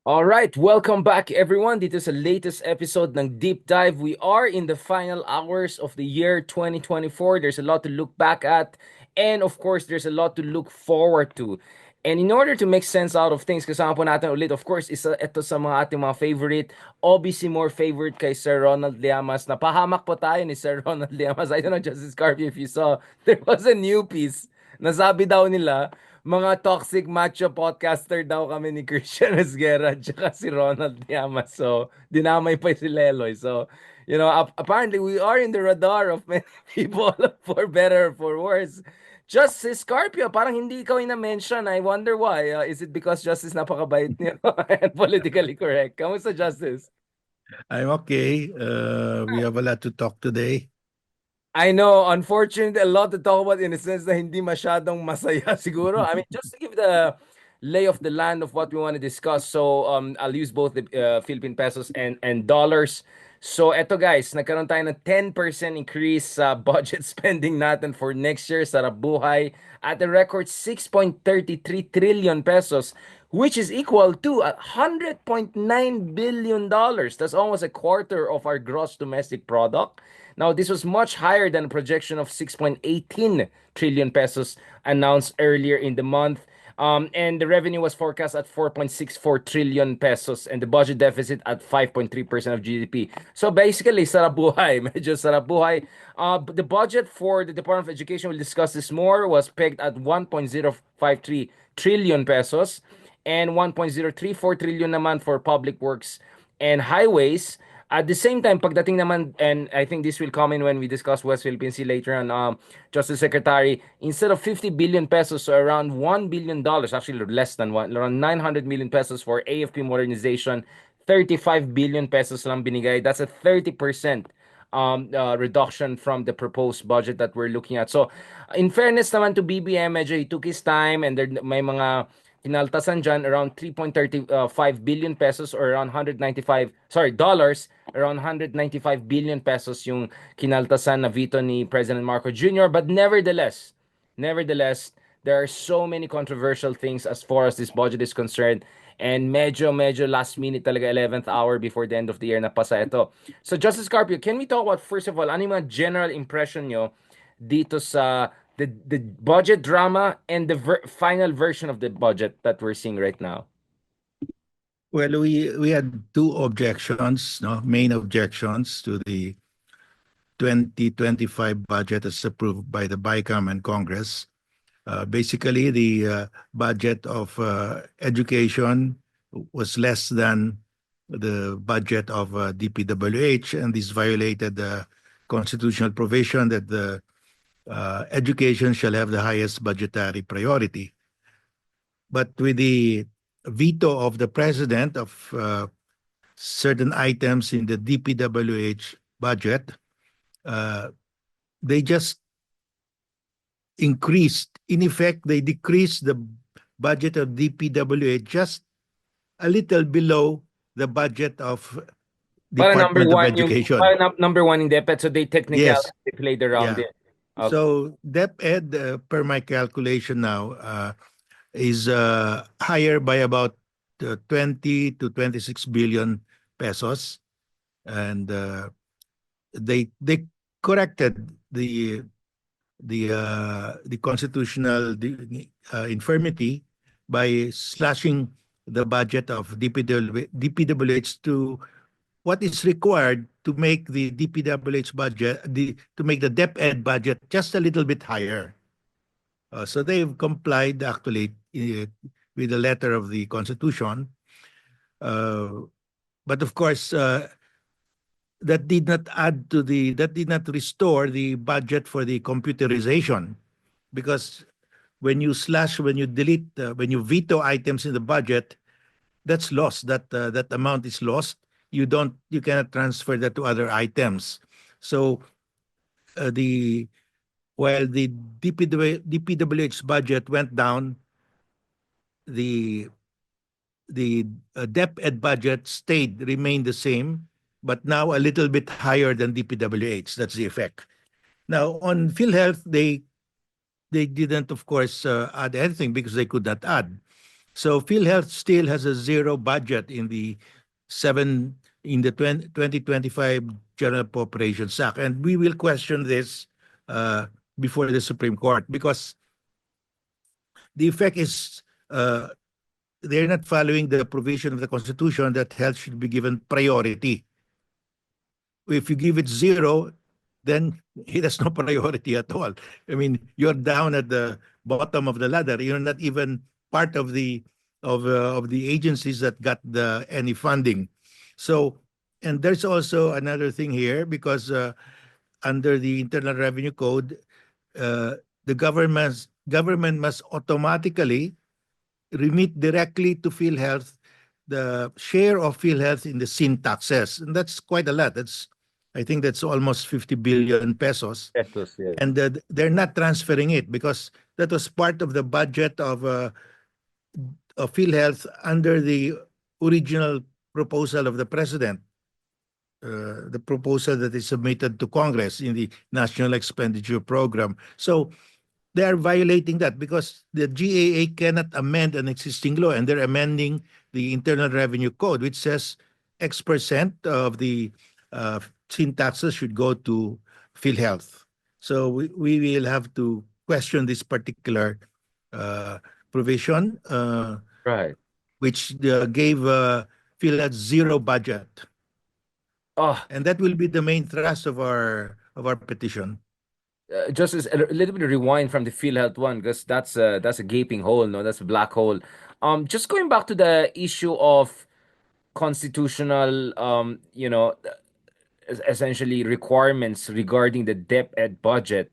All right, welcome back everyone. Dito sa latest episode ng Deep Dive. We are in the final hours of the year 2024. There's a lot to look back at, and of course, there's a lot to look forward to. And in order to make sense out of things, kasama po natin ulit, of course, ito sa mga ating mga favorite, obviously more favorite kay Sir Ronald Llamas. Napahamak po tayo ni Sir Ronald Llamas. I don't know, Justice Carpio, if you saw, there was a new piece. Nasabi daw nila, mga toxic macho podcaster daw kami ni Christian Esguerra at si Ronald Llamas. So, dinamay pa si Leloy. So, apparently we are in the radar of many people for better or for worse. Justice Scarpio, parang hindi ikaw na-mention. I wonder why. Is it because Justice napakabait niyo and politically correct? Kamusta, Justice? I'm okay. We have a lot to talk today. I know, unfortunately, a lot to talk about in a sense na hindi masyadong masaya siguro. I mean, just to give the lay of the land of what we want to discuss. So, I'll use both the Philippine pesos and dollars. So, eto guys, nagkaroon tayo ng 10% increase sa budget spending natin for next year sa buhay at a record 6.33 trillion pesos, which is equal to $100.9 billion. That's almost a quarter of our gross domestic product. Now, this was much higher than a projection of 6.18 trillion pesos announced earlier in the month. And the revenue was forecast at 4.64 trillion pesos and the budget deficit at 5.3% of GDP. So basically, sarap buhay. Medyo sarap buhay. The budget for the Department of Education, we'll discuss this more, was pegged at 1.053 trillion pesos and 1.034 trillion naman for public works and highways. At the same time, pagdating naman, and I think this will come in when we discuss West Philippine Sea later on, Justice Secretary, instead of 50 billion pesos, so around $1 billion, actually less than one, around 900 million pesos for AFP modernization, 35 billion pesos lang binigay. That's a 30% reduction from the proposed budget that we're looking at. So, in fairness naman to BBM, medyo he took his time and there may mga kinaltasan dyan around 3.35 billion pesos or around 195, sorry, dollars, around 195 billion pesos yung kinaltasan na veto ni President Marcos Jr. But nevertheless, there are so many controversial things as far as this budget is concerned. And medyo last minute talaga 11th hour before the end of the year na pasa ito. So Justice Carpio, can we talk about first of all, ano yung mga general impression nyo dito sa the budget drama and the final version of the budget that we're seeing right now? Well, we had two objections, no, main objections to the 2025 budget as approved by the BICAM and Congress. Basically, the budget of education was less than the budget of DPWH, and this violated the constitutional provision that the education shall have the highest budgetary priority. But with the veto of the president of certain items in the DPWH budget, they just increased. In effect, they decreased the budget of DPWH just a little below the budget of Para number Department of one yung Education. para number one in DepEd, so they technically Yes, they played around yeah. it. Okay. So DepEd, per my calculation now, is higher by about 20 to 26 billion pesos, and they corrected the constitutional infirmity by slashing the budget of DPWH to what is required to make the DPWH budget, to make the DepEd budget just a little bit higher. So they've complied actually with the letter of the Constitution. But of course, that did not restore the budget for the computerization, because when you delete, when you veto items in the budget, that's lost. That amount is lost. You cannot transfer that to other items. So while the DPWH budget went down, the DepEd budget remained the same, but now a little bit higher than DPWH. That's the effect. Now on PhilHealth, they didn't, of course, add anything because they could not add. So PhilHealth still has a zero budget in the seven in the 2025 General Appropriations Act, and we will question this uh, before the Supreme Court because the effect is they're not following the provision of the Constitution that health should be given priority. If you give it zero, then it has no priority at all. I mean, you're down at the bottom of the ladder. You're not even part of the agencies that got the any funding. So, and there's also another thing here because under the Internal Revenue Code, the government must automatically remit directly to PhilHealth the share of PhilHealth in the sin taxes, and that's quite a lot. I think that's almost 50 billion pesos, Pesos, yes. and they're not transferring it because that was part of the budget of PhilHealth under the original proposal of the president, the proposal that is submitted to Congress in the National Expenditure Program. So they are violating that because the GAA cannot amend an existing law, and they're amending the Internal Revenue Code, which says X% of the sin taxes should go to PhilHealth. So we will have to question this particular uh, provision, Right. which gave PhilHealth zero budget, Oh, and that will be the main thrust of our petition. just as a little bit of rewind from the PhilHealth one, because that's a gaping hole, no, that's a black hole. Just going back to the issue of constitutional, essentially requirements regarding the DepEd budget.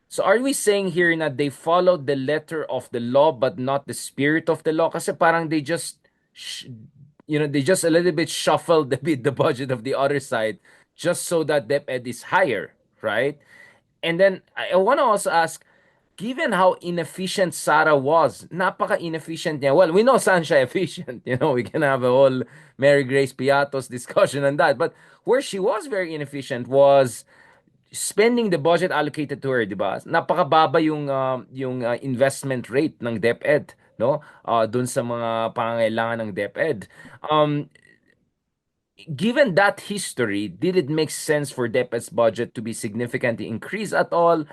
So are we saying here that they followed the letter of the law but not the spirit of the law? Kasi parang they just, sh- they just a little bit shuffled the budget of the other side just so that DepEd is higher, right? And then I want to also ask, given how inefficient Sarah was, napaka-inefficient niya. Well, we know saan siya efficient. We can have a whole Mary Grace Piatos discussion on that. But where she was very inefficient was spending the budget allocated to her, 'di ba? Napakababa yung investment rate ng DepEd, no? Dun sa mga pangangailangan ng DepEd. Um Given that history, did it make sense for DepEd's budget to be significantly increased at all?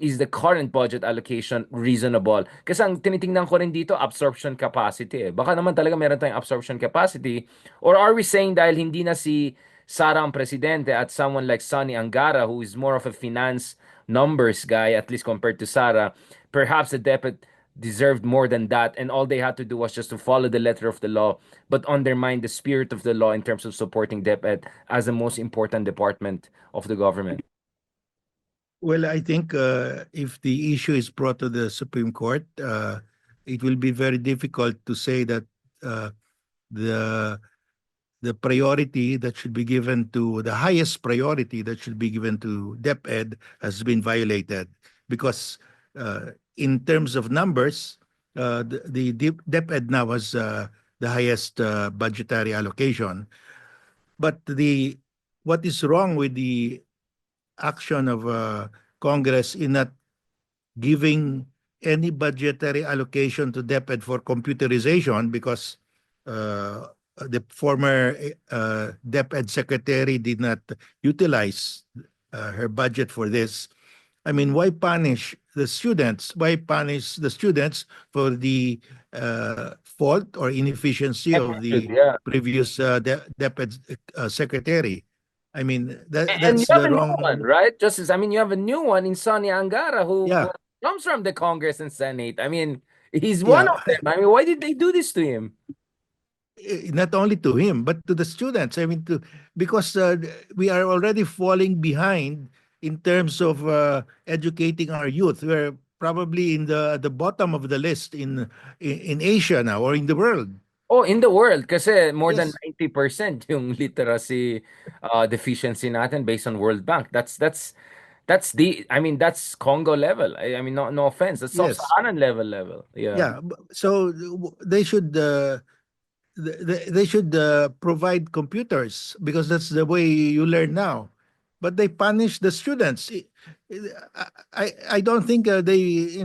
Is the current budget allocation reasonable? Kasi ang tinitingnan ko rin dito, absorption capacity. Baka naman talaga meron tayong absorption capacity. Or are we saying dahil hindi na si Sara ang presidente at someone like Sonny Angara, who is more of a finance numbers guy, at least compared to Sara, perhaps the DepEd deserved more than that, and all they had to do was just to follow the letter of the law, but undermine the spirit of the law in terms of supporting DepEd as the most important department of the government. Well, I think if the issue is brought to the Supreme Court, it will be very difficult to say that uh, the the priority that should be given to the highest priority that should be given to DepEd has been violated because in terms of numbers, the DepEd now has the highest budgetary allocation. But the what is wrong with the action of Congress in not giving any budgetary allocation to DepEd for computerization because the former DepEd secretary did not utilize her budget for this. I mean, why punish the students? Why punish the students for the fault or inefficiency of Attitude, the yeah. previous DepEd secretary? I mean, And you that's have the a new one, wrong. right? Justice, I mean, you have a new one in Sonny Angara who Yeah, comes from the Congress and Senate. I mean, he's one yeah. of them. I mean, why did they do this to him? Not only to him but to the students. I mean, to because we are already falling behind in terms of educating our youth. We're probably in the bottom of the list in Asia now or in the world. Oh, in the world, kasi more than Yes, 90% yung literacy deficiency natin based on World Bank. That's I mean, that's Congo level. I mean, no offense. That's yes, sub-Saharan level. Yeah. yeah. So they should provide computers because that's the way you learn now. but they punish the students. I don't think they,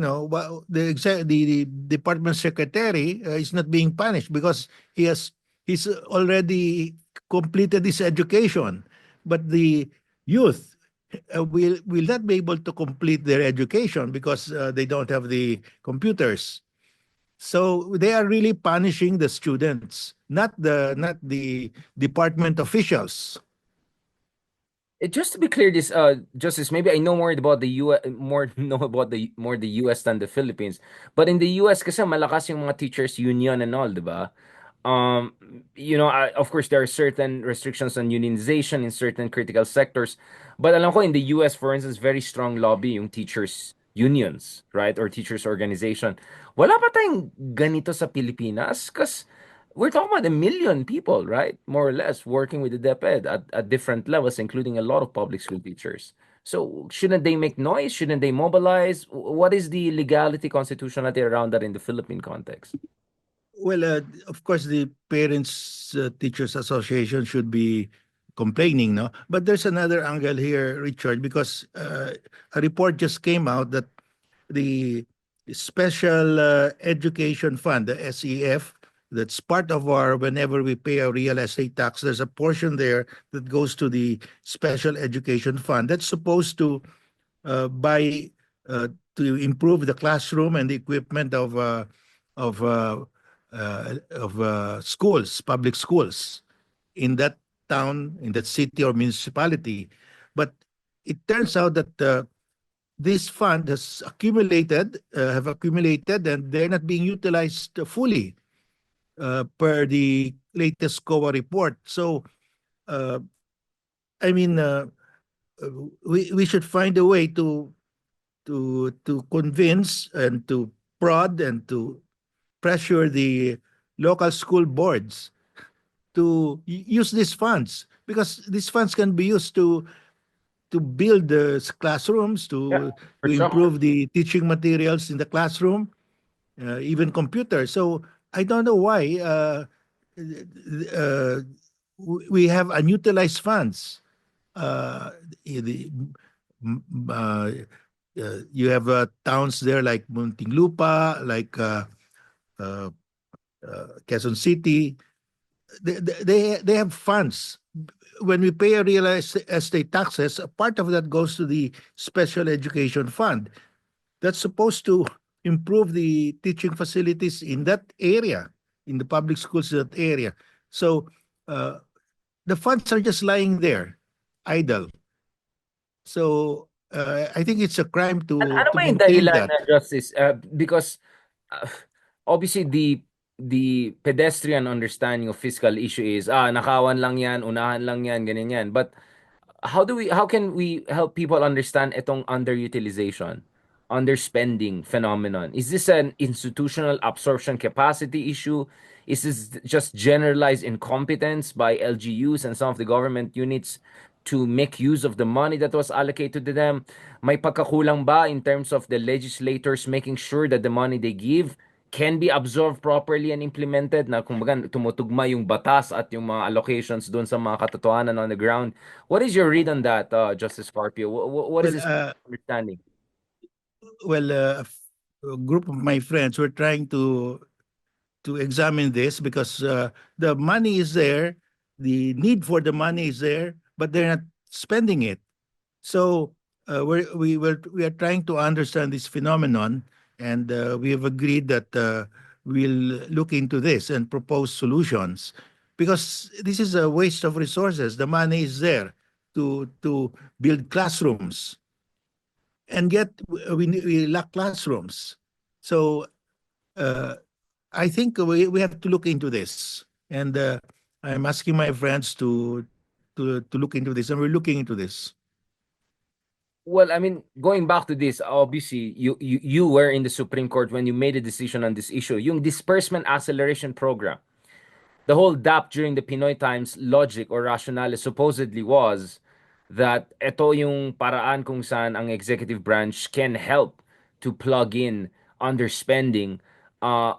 the department secretary is not being punished because he's already completed his education, but the youth will not be able to complete their education because they don't have the computers. So they are really punishing the students, not the department officials. Just to be clear, this Justice, maybe I know more about the US, more know about the US than the Philippines. But in the US kasi malakas yung mga teachers union and all, 'di ba? Um, of course there are certain restrictions on unionization in certain critical sectors. But alam ko in the US, for instance, very strong lobby yung teachers unions, right? Or teachers organization. Wala pa tayong ganito sa Pilipinas? Because we're talking about a million people, right? More or less working with the DepEd at different levels, including a lot of public school teachers. So shouldn't they make noise? Shouldn't they mobilize? What is the legality constitutionality around that in the Philippine context? Well, of course, the Parents Teachers Association should be complaining, no? But there's another angle here, Richard, because a report just came out that the Special Education Fund, the SEF, that's part of our, whenever we pay a real estate tax, there's a portion there that goes to the Special Education Fund. That's supposed to buy to improve the classroom and the equipment of schools, public schools in that town, in that city or municipality. But it turns out that this fund have accumulated, and they're not being utilized fully per the latest COA report. So, uh, I mean, we should find a way to convince and to prod and to pressure the local school boards to use these funds, because these funds can be used to build the classrooms, Yeah, to for sure. improve the teaching materials in the classroom, even computers. So I don't know why uh, we have unutilized funds. Uh, the, you have towns there like Muntinlupa, like uh, Quezon City. They have funds. When we pay a real estate taxes, a part of that goes to the special education fund. That's supposed to improve the teaching facilities in that area, in the public schools in that area. So uh, the funds are just lying there, idle. So I think it's a crime Ano to ba yung maintain dahilan that. na Justice? Because uh, obviously the pedestrian understanding of fiscal issue is nakawan lang yan, unahan lang yan, ganyan yan. But how can we help people understand itong underutilization, underspending phenomenon? Is this an institutional absorption capacity issue? Is this just generalized incompetence by LGUs and some of the government units to make use of the money that was allocated to them? May pagkakulang ba in terms of the legislators making sure that the money they give can be absorbed properly and implemented, na kumbaga tumutugma yung batas at yung mga allocations doon sa mga katotohanan on the ground? What is your read on that, Justice Carpio? What is Well, this understanding? a group of my friends were trying to examine this because the money is there, the need for the money is there, but they're not spending it. So we are trying to understand this phenomenon, and we have agreed that we'll look into this and propose solutions, because this is a waste of resources. The money is there to build classrooms, and yet we lack classrooms. So uh, I think we have to look into this, and I'm asking my friends to look into this, and we're looking into this. Well, I mean, going back to this, obviously, you were in the Supreme Court when you made a decision on this issue. Yung disbursement acceleration program, the whole DAP during the Pinoy Times logic or rationale supposedly was that ito yung paraan kung saan ang executive branch can help to plug in underspending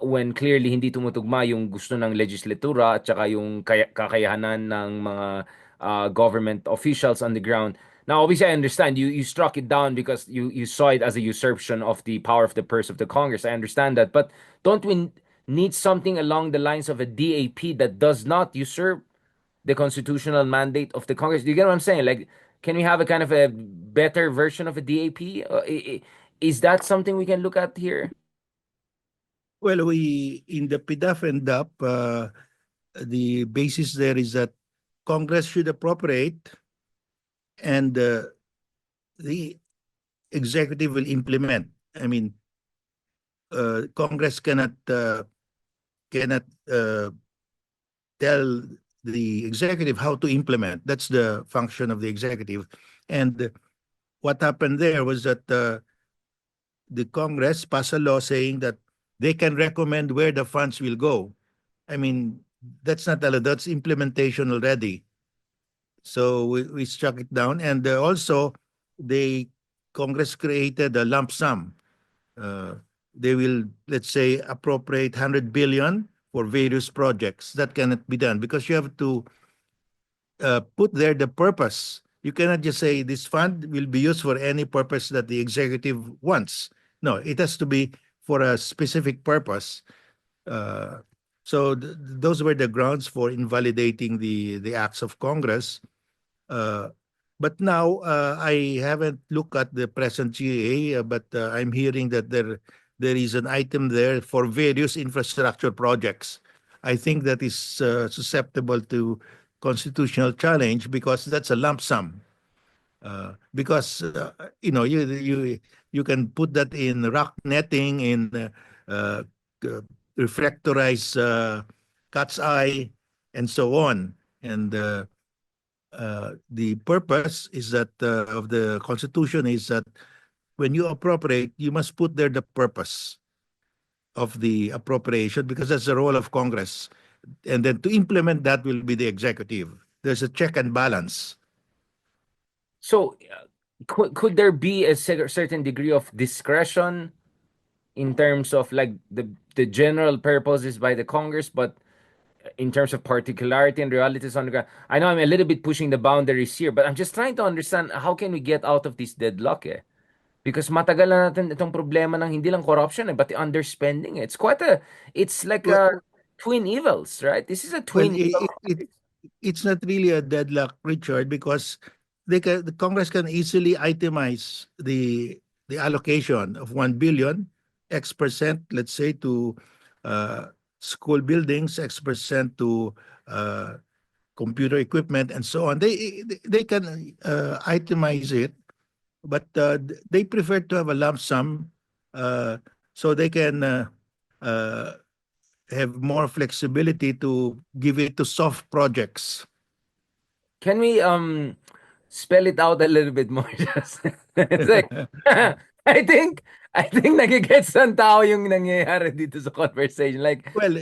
when clearly hindi tumutugma yung gusto ng legislatura at saka yung kakayahanan ng mga government officials on the ground. Now, obviously, I understand you struck it down because you saw it as a usurpation of the power of the purse of the Congress. I understand that, but don't we need something along the lines of a DAP that does not usurp the constitutional mandate of the Congress? Do you get what I'm saying? Like, can we have a kind of a better version of a DAP? Is that something we can look at here? Well, we in the PDAF and DAP, the basis there is that Congress should appropriate and the executive will implement. I mean, Congress cannot tell the executive how to implement. That's the function of the executive. And what happened there was that the Congress passed a law saying that they can recommend where the funds will go. I mean, that's not a law, that's implementation already. So we struck it down. And also, the Congress created a lump sum. Uh, they will, let's say, appropriate 100 billion for various projects. That cannot be done because you have to put there the purpose. You cannot just say this fund will be used for any purpose that the executive wants. No, it has to be for a specific purpose. Uh, so those were the grounds for invalidating the acts of Congress. Uh, but now I haven't looked at the present GA, but I'm hearing that there is an item there for various infrastructure projects. I think that is susceptible to constitutional challenge because that's a lump sum. Because you can put that in rock netting, in uh, uh, reflectorized cat's eye, and so on. And the purpose is that of the Constitution is that when you appropriate, you must put there the purpose of the appropriation because that's the role of Congress. And then to implement that will be the executive. There's a check and balance. So, could there be a certain degree of discretion in terms of like the general purposes by the Congress, but in terms of particularity and realities on the ground? I know I'm a little bit pushing the boundaries here, but I'm just trying to understand how can we get out of this deadlock eh? Because matagal na natin itong problema ng hindi lang corruption eh, but the underspending. It's like Well, a twin evils, right? This is a well, twin evil. it's not really a deadlock, Richard, because the Congress can easily itemize the allocation of 1 billion, X percent, let's say, to uh, school buildings, X percent to uh, computer equipment, and so on. They can itemize it, but they prefer to have a lump sum uh, so they can uh, have more flexibility to give it to soft projects. Can we spell it out a little bit more? Just it's like I think I think nagigets ng tao yung nangyayari dito sa conversation. Like, Well,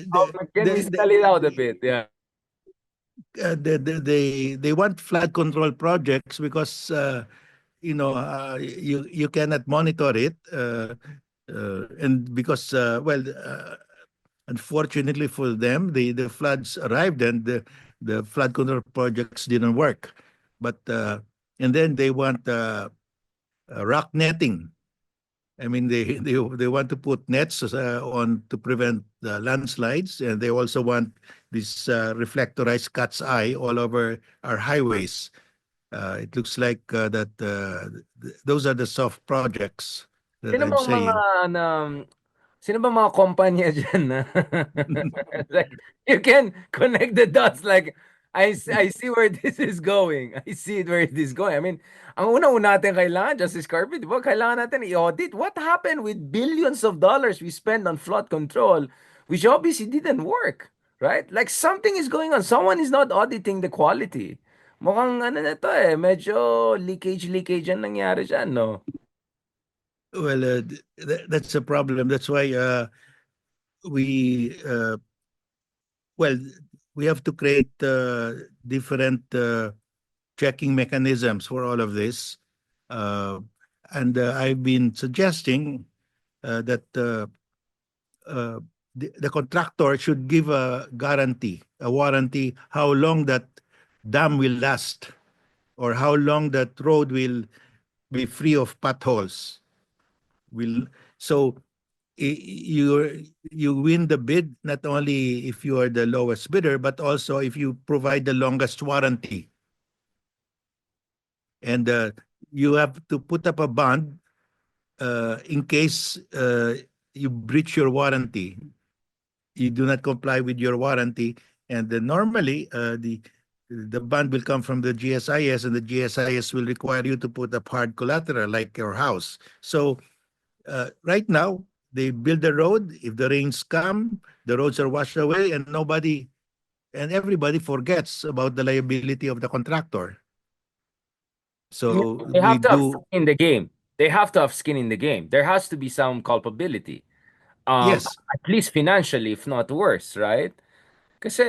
can we spell it out a bit? Yeah. they want flood control projects because you cannot monitor it, and because unfortunately for them, the floods arrived and the flood control projects didn't work. But and then they want rock netting. I mean, they want to put nets on to prevent landslides, and they also want this reflectorized cat's eye all over our highways. It looks like that those are the soft projects that Sino I'm bang mga saying. ano, sino bang mga kumpanya diyan na like you can connect the dots like I see where this is going. I see it where it is going. I mean, ang una-una natin kailangan, Justice Carpet, di ba? Kailangan natin i-audit what happened with billions of dollars we spend on flood control, which obviously didn't work, right? Like something is going on. Someone is not auditing the quality. Mukhang ano na to eh, medyo leakage ang nangyari dyan, no? Well, that's a problem. That's why we well we have to create different checking mechanisms for all of this, uh, and I've been suggesting that uh, the contractor should give a guarantee, a warranty, how long that dam will last. or how long that road will be free of potholes. Will so you win the bid not only if you are the lowest bidder, but also if you provide the longest warranty. And you have to put up a bond in case you breach your warranty, you do not comply with your warranty, and then normally the bond will come from the GSIS, and the GSIS will require you to put up hard collateral like your house. So right now they build the road. If the rains come, the roads are washed away, and nobody and everybody forgets about the liability of the contractor. So They we have to have skin do. in the game. They have to have skin in the game. There has to be some culpability. Yes. At least financially, if not worse, right? Kasi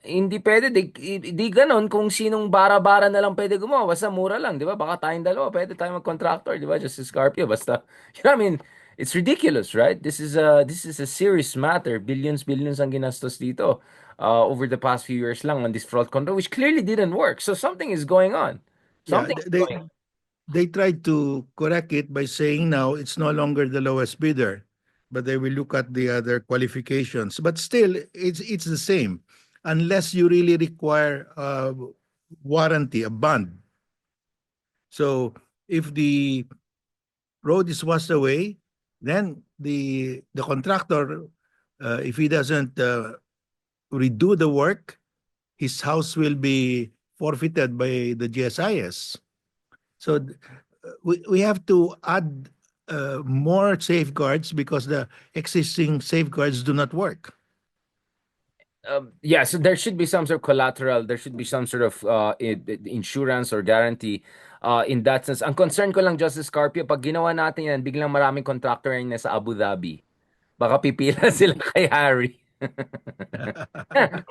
hindi pwede, di ganon kung sinong bara-bara na lang pwede gumawa. Basta mura lang, di ba? Baka tayong dalawa, pwede tayong mag-contractor, di ba? Just Scorpio, basta. You know what I mean? It's ridiculous, right? This is a serious matter. Billions, billions ang ginastos dito over the past few years lang on this fraud control, which clearly didn't work. So something is going on. Yeah, Something is going on. they tried to correct it by saying now it's no longer the lowest bidder, but they will look at the other qualifications. But still, it's the same, unless you really require a warranty, a bond. So if the road is washed away, then the contractor, if he doesn't redo the work, his house will be forfeited by the GSIS. So we have to add more safeguards because the existing safeguards do not work. Yeah, so there should be some sort of collateral. There should be some sort of insurance or guarantee in that sense. Ang concern ko lang, Justice Carpio, pag ginawa natin yan, biglang maraming contractor yung nasa Abu Dhabi. Baka pipila sila kay Harry.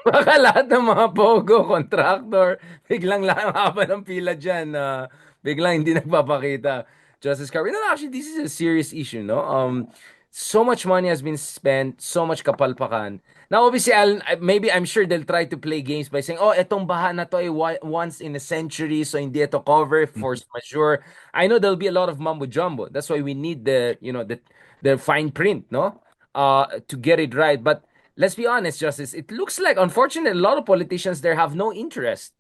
Baka lahat ng mga pogo, contractor, biglang lang haba ng pila dyan na biglang hindi nagpapakita. Justice Carpio. No, actually, this is a serious issue, no? So much money has been spent, so much kapalpakan. Now, obviously, maybe I'm sure they'll try to play games by saying, oh, etong baha na to ay once in a century, so hindi ito cover, force majeure. I know there'll be a lot of mumbo jumbo. That's why we need the fine print, no? To get it right. But let's be honest, Justice, it looks like, unfortunately, a lot of politicians there have no interest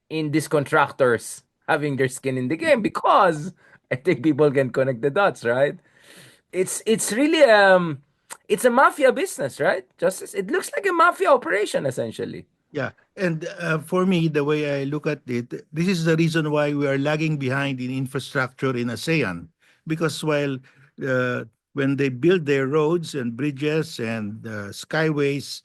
in these contractors having their skin in the game because I think people can connect the dots, right? It's really it's a mafia business, right? Justice, it looks like a mafia operation essentially. Yeah, and for me, the way I look at it, this is the reason why we are lagging behind in infrastructure in ASEAN. Because while uh, when they build their roads and bridges and skyways,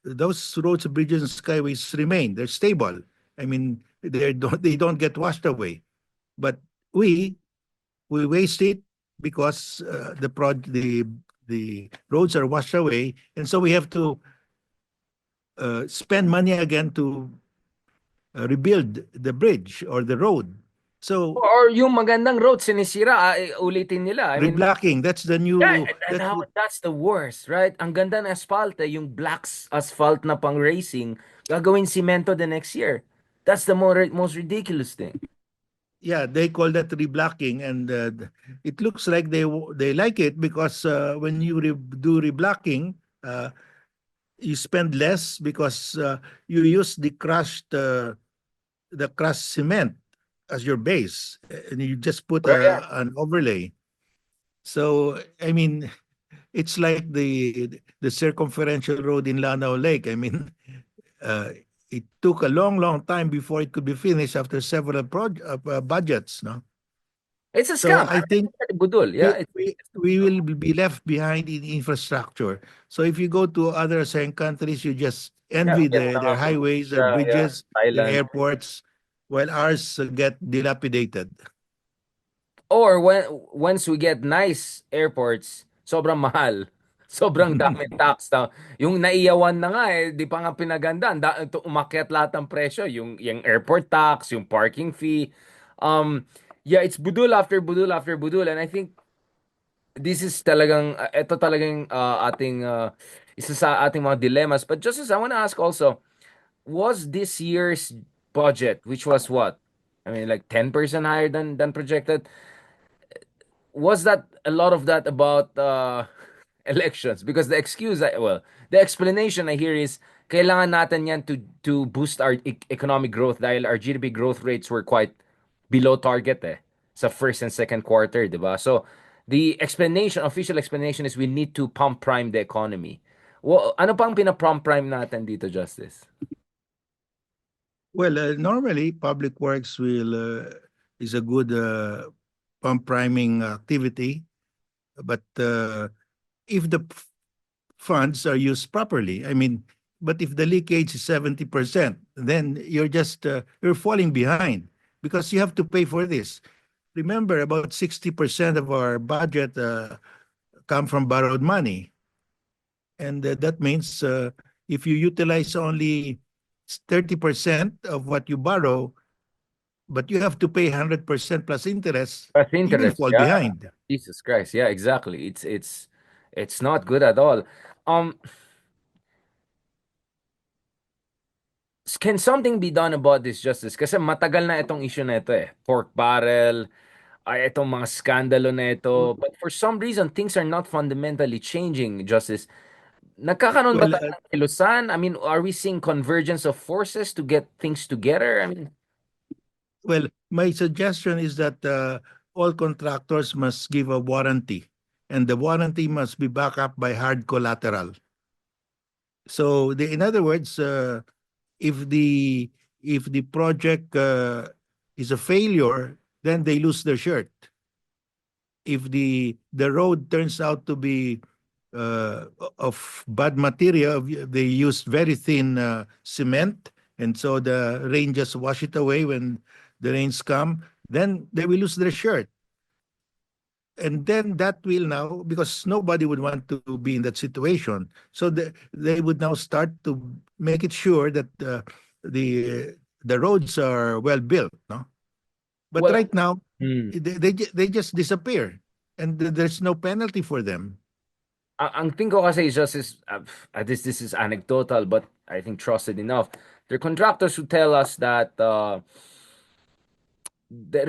those roads, bridges, and skyways remain. They're stable. I mean, they don't get washed away. But we we waste it because the roads are washed away, and so we have to spend money again to rebuild the bridge or the road. So Or yung magandang road sinisira, ulitin nila. I mean, reblocking, that's the yeah, new and that's the worst, right? Ang ganda ng asphalt, yung black asphalt na pang racing, gagawin simento the next year. That's the most ridiculous thing. yeah, they call that reblocking, and it looks like they like it because when you do reblocking, you spend less because you use the crushed cement as your base, and you just put Right. an overlay. So I mean, it's like the circumferential road in Lanao Lake. I mean, it took a long, long time before it could be finished after several budgets. No, It's a so scam. I I mean, think it's budol. Yeah, we will be left behind in infrastructure. So if you go to other ASEAN countries, you just yeah, envy Vietnam, their highways, their yeah, bridges, their Thailand. airports, while ours get dilapidated. Or once we get nice airports, sobrang mahal. Sobrang dami tax na. Yung naiyawan na nga di pa nga pinagandaan. Umakyat lahat ng presyo. Yung airport tax, yung parking fee. Yeah, it's budul after budul after budul. And I think this is talagang, ito talagang ating, isa sa ating mga dilemmas. But just as I want to ask also, was this year's budget, which was what? I mean, like 10% higher than projected. Was that a lot of that about elections? Because the excuse, well, the explanation I hear is kailangan natin yan to boost our economic growth dahil our GDP growth rates were quite below target sa first and second quarter, di ba? So the explanation, official explanation is we need to pump prime the economy. Well, ano pang pina-pump prime natin dito, Justice? Well, normally public works will is a good pump priming activity, but if the funds are used properly, I mean, but if the leakage is 70%, then you're falling behind because you have to pay for this. Remember, about 60% of our budget come from borrowed money, and that means if you utilize only 30% of what you borrow, but you have to pay 100% plus interest, Plus you will interest, fall yeah. behind. Jesus Christ, yeah, exactly. It's not good at all. Um, can something be done about this, Justice? Kasi matagal na itong issue na ito eh. Pork barrel, ay itong mga skandalo na ito. But for some reason, things are not fundamentally changing, Justice. Nagkakaroon ba Well, tayo ng kilusan? I mean, are we seeing convergence of forces to get things together? I mean, my suggestion is that all contractors must give a warranty, and the warranty must be backed up by hard collateral. So, in other words, if the if the project is a failure, then they lose their shirt. If the road turns out to be uh, of bad material, they use very thin cement, and so the rain just wash it away when the rains come. Then they will lose their shirt, and then that will now, because nobody would want to be in that situation. So they would now start to make it sure that the the roads are well built. No, but well, right now hmm. they just disappear, and there's no penalty for them. Ang thing ko kasi is just is, this is anecdotal, but I think trusted enough. There are contractors who tell us that the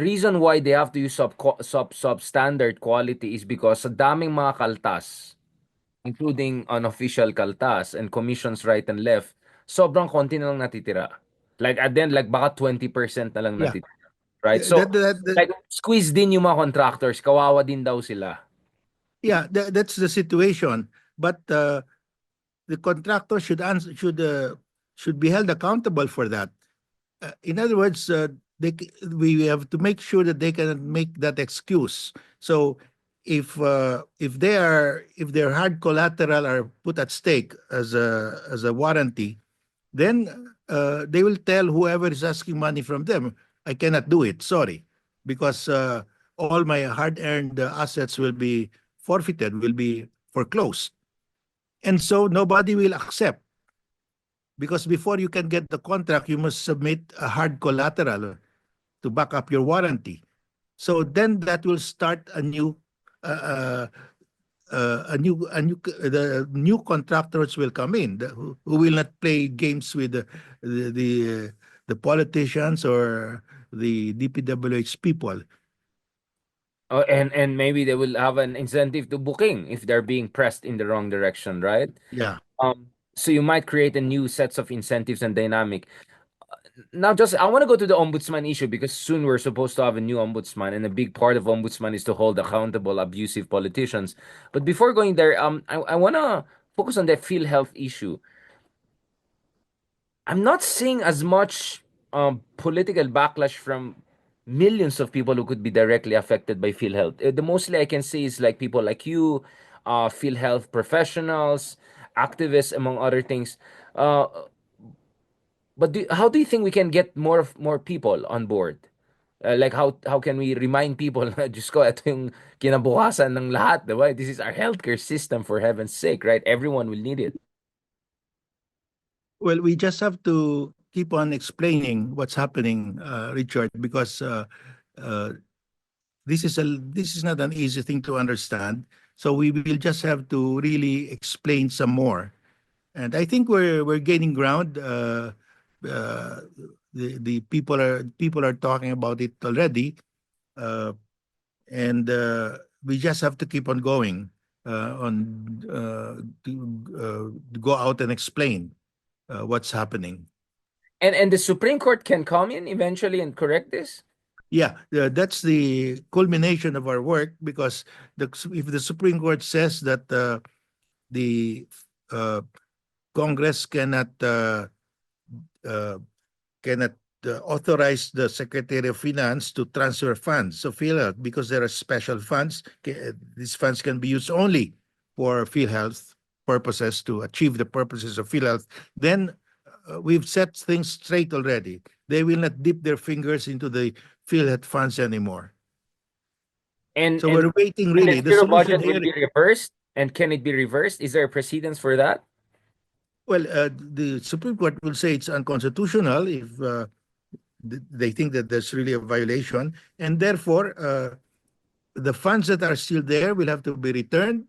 reason why they have to use substandard quality is because sa daming mga kaltas, including unofficial kaltas and commissions right and left, sobrang konti na lang natitira. Like at the end, like baka 20% na lang Yeah, natitira. Right? So, that like, squeeze din yung mga contractors, kawawa din daw sila. yeah, that's the situation. But the contractor should be held accountable for that. In other words, we have to make sure that they can make that excuse. So if their hard collateral are put at stake as a warranty, then they will tell whoever is asking money from them, I cannot do it. Sorry, because all my hard-earned assets will be forfeited, will be foreclosed, and so nobody will accept, because before you can get the contract, you must submit a hard collateral to back up your warranty. So then that will start uh, the new contractors will come in who will not play games with the politicians or the DPWH people. Oh, and maybe they will have an incentive to booking if they're being pressed in the wrong direction, right? Yeah. So you might create a new sets of incentives and dynamic. Now, just I want to go to the ombudsman issue because soon we're supposed to have a new ombudsman, and a big part of ombudsman is to hold accountable abusive politicians. But before going there, I want to focus on the PhilHealth issue. I'm not seeing as much political backlash from millions of people who could be directly affected by PhilHealth. The mostly I can see is like people like you, PhilHealth professionals, activists, among other things. Uh, but how do you think we can get more people on board? Like how can we remind people na Diyos ko, ito yung kinabukasan ng lahat, diba? This is our healthcare system for heaven's sake, right? Everyone will need it. Well, we just have to keep on explaining what's happening, Richard, because uh, this is not an easy thing to understand. So we will just have to really explain some more. And I think we're gaining ground. uh, the people are talking about it already, uh, and we just have to keep on going on to go out and explain what's happening. And the Supreme Court can come in eventually and correct this? Yeah, that's the culmination of our work because if the Supreme Court says that the uh, Congress uh, cannot authorize the Secretary of Finance to transfer funds. So PhilHealth, because there are special funds, these funds can be used only for PhilHealth purposes to achieve the purposes of PhilHealth. Then we've set things straight already. They will not dip their fingers into the PhilHealth funds anymore. And So and we're waiting and the really. The zero solution budget will here, be reversed? And can it be reversed? Is there a precedence for that? well, the Supreme Court will say it's unconstitutional if they think that there's really a violation, and therefore the funds that are still there will have to be returned,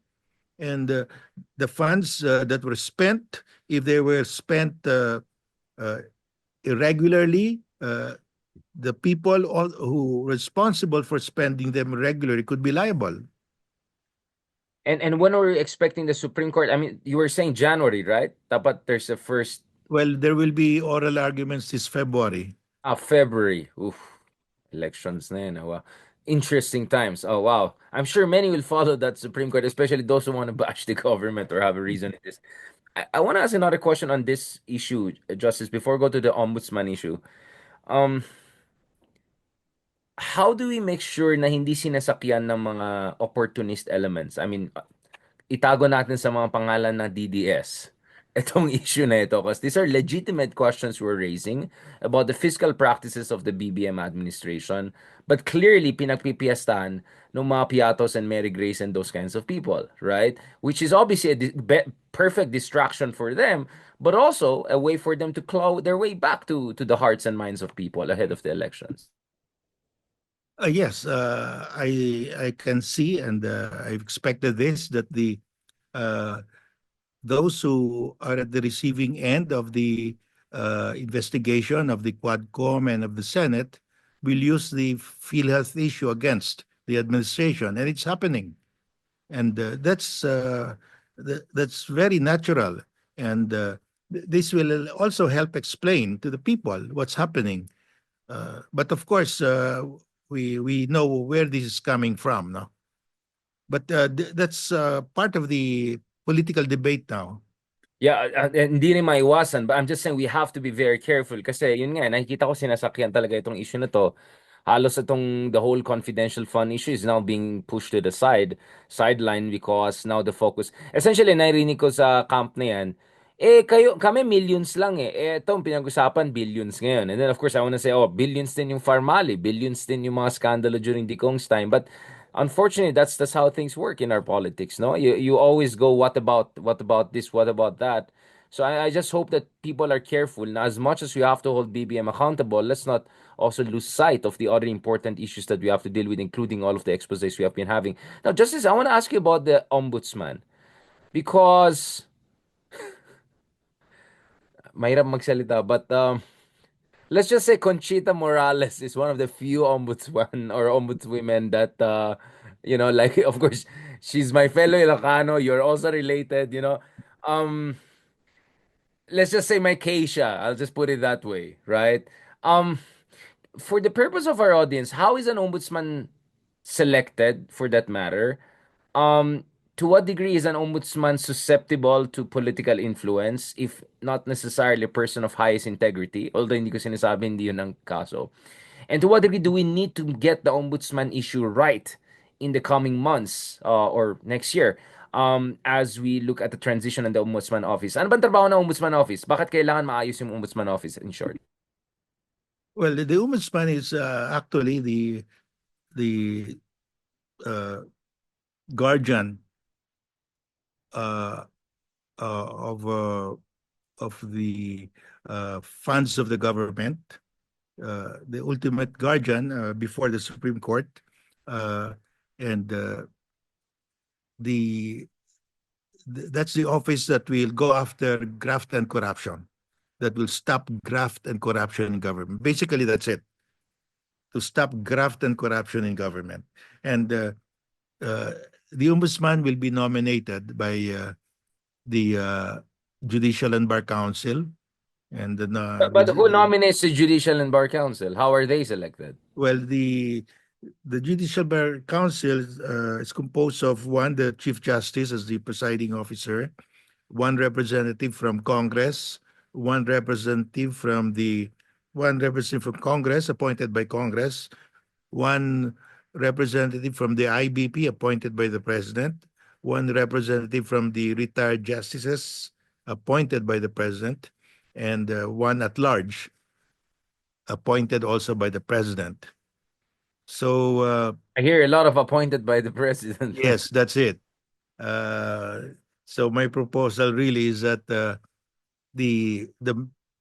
and the funds that were spent, if they were spent uh, irregularly, the people who responsible for spending them regularly could be liable. And when are we expecting the Supreme Court? I mean, you were saying January, right? But there's a first Well, there will be oral arguments this February. February. Oof. Elections na yun. Wow. Interesting times. Oh, wow. I'm sure many will follow that Supreme Court, especially those who want to bash the government or have a reason in this. I want to ask another question on this issue, Justice, before we go to the Ombudsman issue. Um, how do we make sure na hindi sinasakyan ng mga opportunist elements? I mean, itago natin sa mga pangalan ng DDS itong issue na ito because these are legitimate questions we're raising about the fiscal practices of the BBM administration, but clearly pinagpipiyastahan ng mga Piatos and Mary Grace and those kinds of people, right? Which is obviously a perfect distraction for them, but also a way for them to claw their way back to the hearts and minds of people ahead of the elections. Yes, I can see, and I've expected this that uh, those who are at the receiving end of the investigation of the Quadcom and of the Senate will use the PhilHealth issue against the administration, and it's happening. And that's very natural. And this will also help explain to the people what's happening. But of course, we know where this is coming from, no? But that's part of the political debate now. Yeah, hindi rin maiwasan. But I'm just saying we have to be very careful kasi yun nga, nakikita ko sinasakyan talaga itong issue na to. Halos itong the whole confidential fund issue is now being pushed to the sideline because now the focus, essentially narinig ko sa camp na yan, kami millions lang itong pinag-usapan billions ngayon. And then of course I want to say, oh, billions din yung Farmali, billions din yung mga skandalo during the Kong's time. But unfortunately, that's how things work in our politics, no? You always go, what about this, what about that? So I just hope that people are careful. Now, as much as we have to hold BBM accountable, let's not also lose sight of the other important issues that we have to deal with, including all of the exposés we have been having. Now, Justice, I want to ask you about the ombudsman because mahirap magsalita, but let's just say Conchita Morales is one of the few ombudsman or ombudswomen that like of course she's my fellow Ilocano, you're also related, Um let's just say my Keisha, I'll just put it that way, right? Um for the purpose of our audience, how is an ombudsman selected for that matter? Um, to what degree is an ombudsman susceptible to political influence if not necessarily a person of highest integrity? Although hindi ko sinasabi hindi yun ang kaso. And to what degree do we need to get the ombudsman issue right in the coming months or next year as we look at the transition in the ombudsman office? Ano bang trabaho ng ombudsman office? Bakit kailangan maayos yung ombudsman office in short? Well, the ombudsman is actually the uh, guardian uh, of the funds of the government, the ultimate guardian before the Supreme Court, uh, and the that's the office that will go after graft and corruption. that will stop graft and corruption in government. Basically, that's it, to stop graft and corruption in government. And uh, the ombudsman will be nominated by the Judicial and Bar Council. And then, But who nominates the Judicial and Bar Council? How are they selected? well, the Judicial Bar Council is composed of one, the Chief Justice as the presiding officer, one representative from Congress, one representative from the one representative from Congress appointed by Congress, one representative from the IBP appointed by the president, one representative from the retired justices appointed by the president, and one at large appointed also by the president. So I hear a lot of appointed by the president. yes, that's it. So my proposal really is that the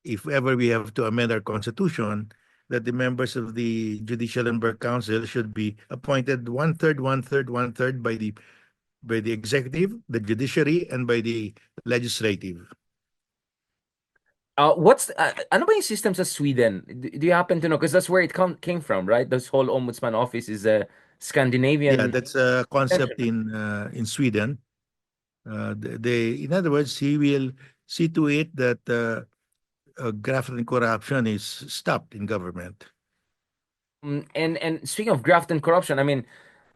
if ever we have to amend our constitution, that the members of the Judicial and Bar Council should be appointed one third, one third, one third by the executive, the judiciary, and by the legislative. Ano ba yung system sa Sweden? Do you happen to know? Because that's where it came from, right? This whole ombudsman office is a Yeah, Scandinavian that's a concept invention. in Sweden. In other words, he will see to it that graft and corruption is stopped in government. And speaking of graft and corruption, I mean,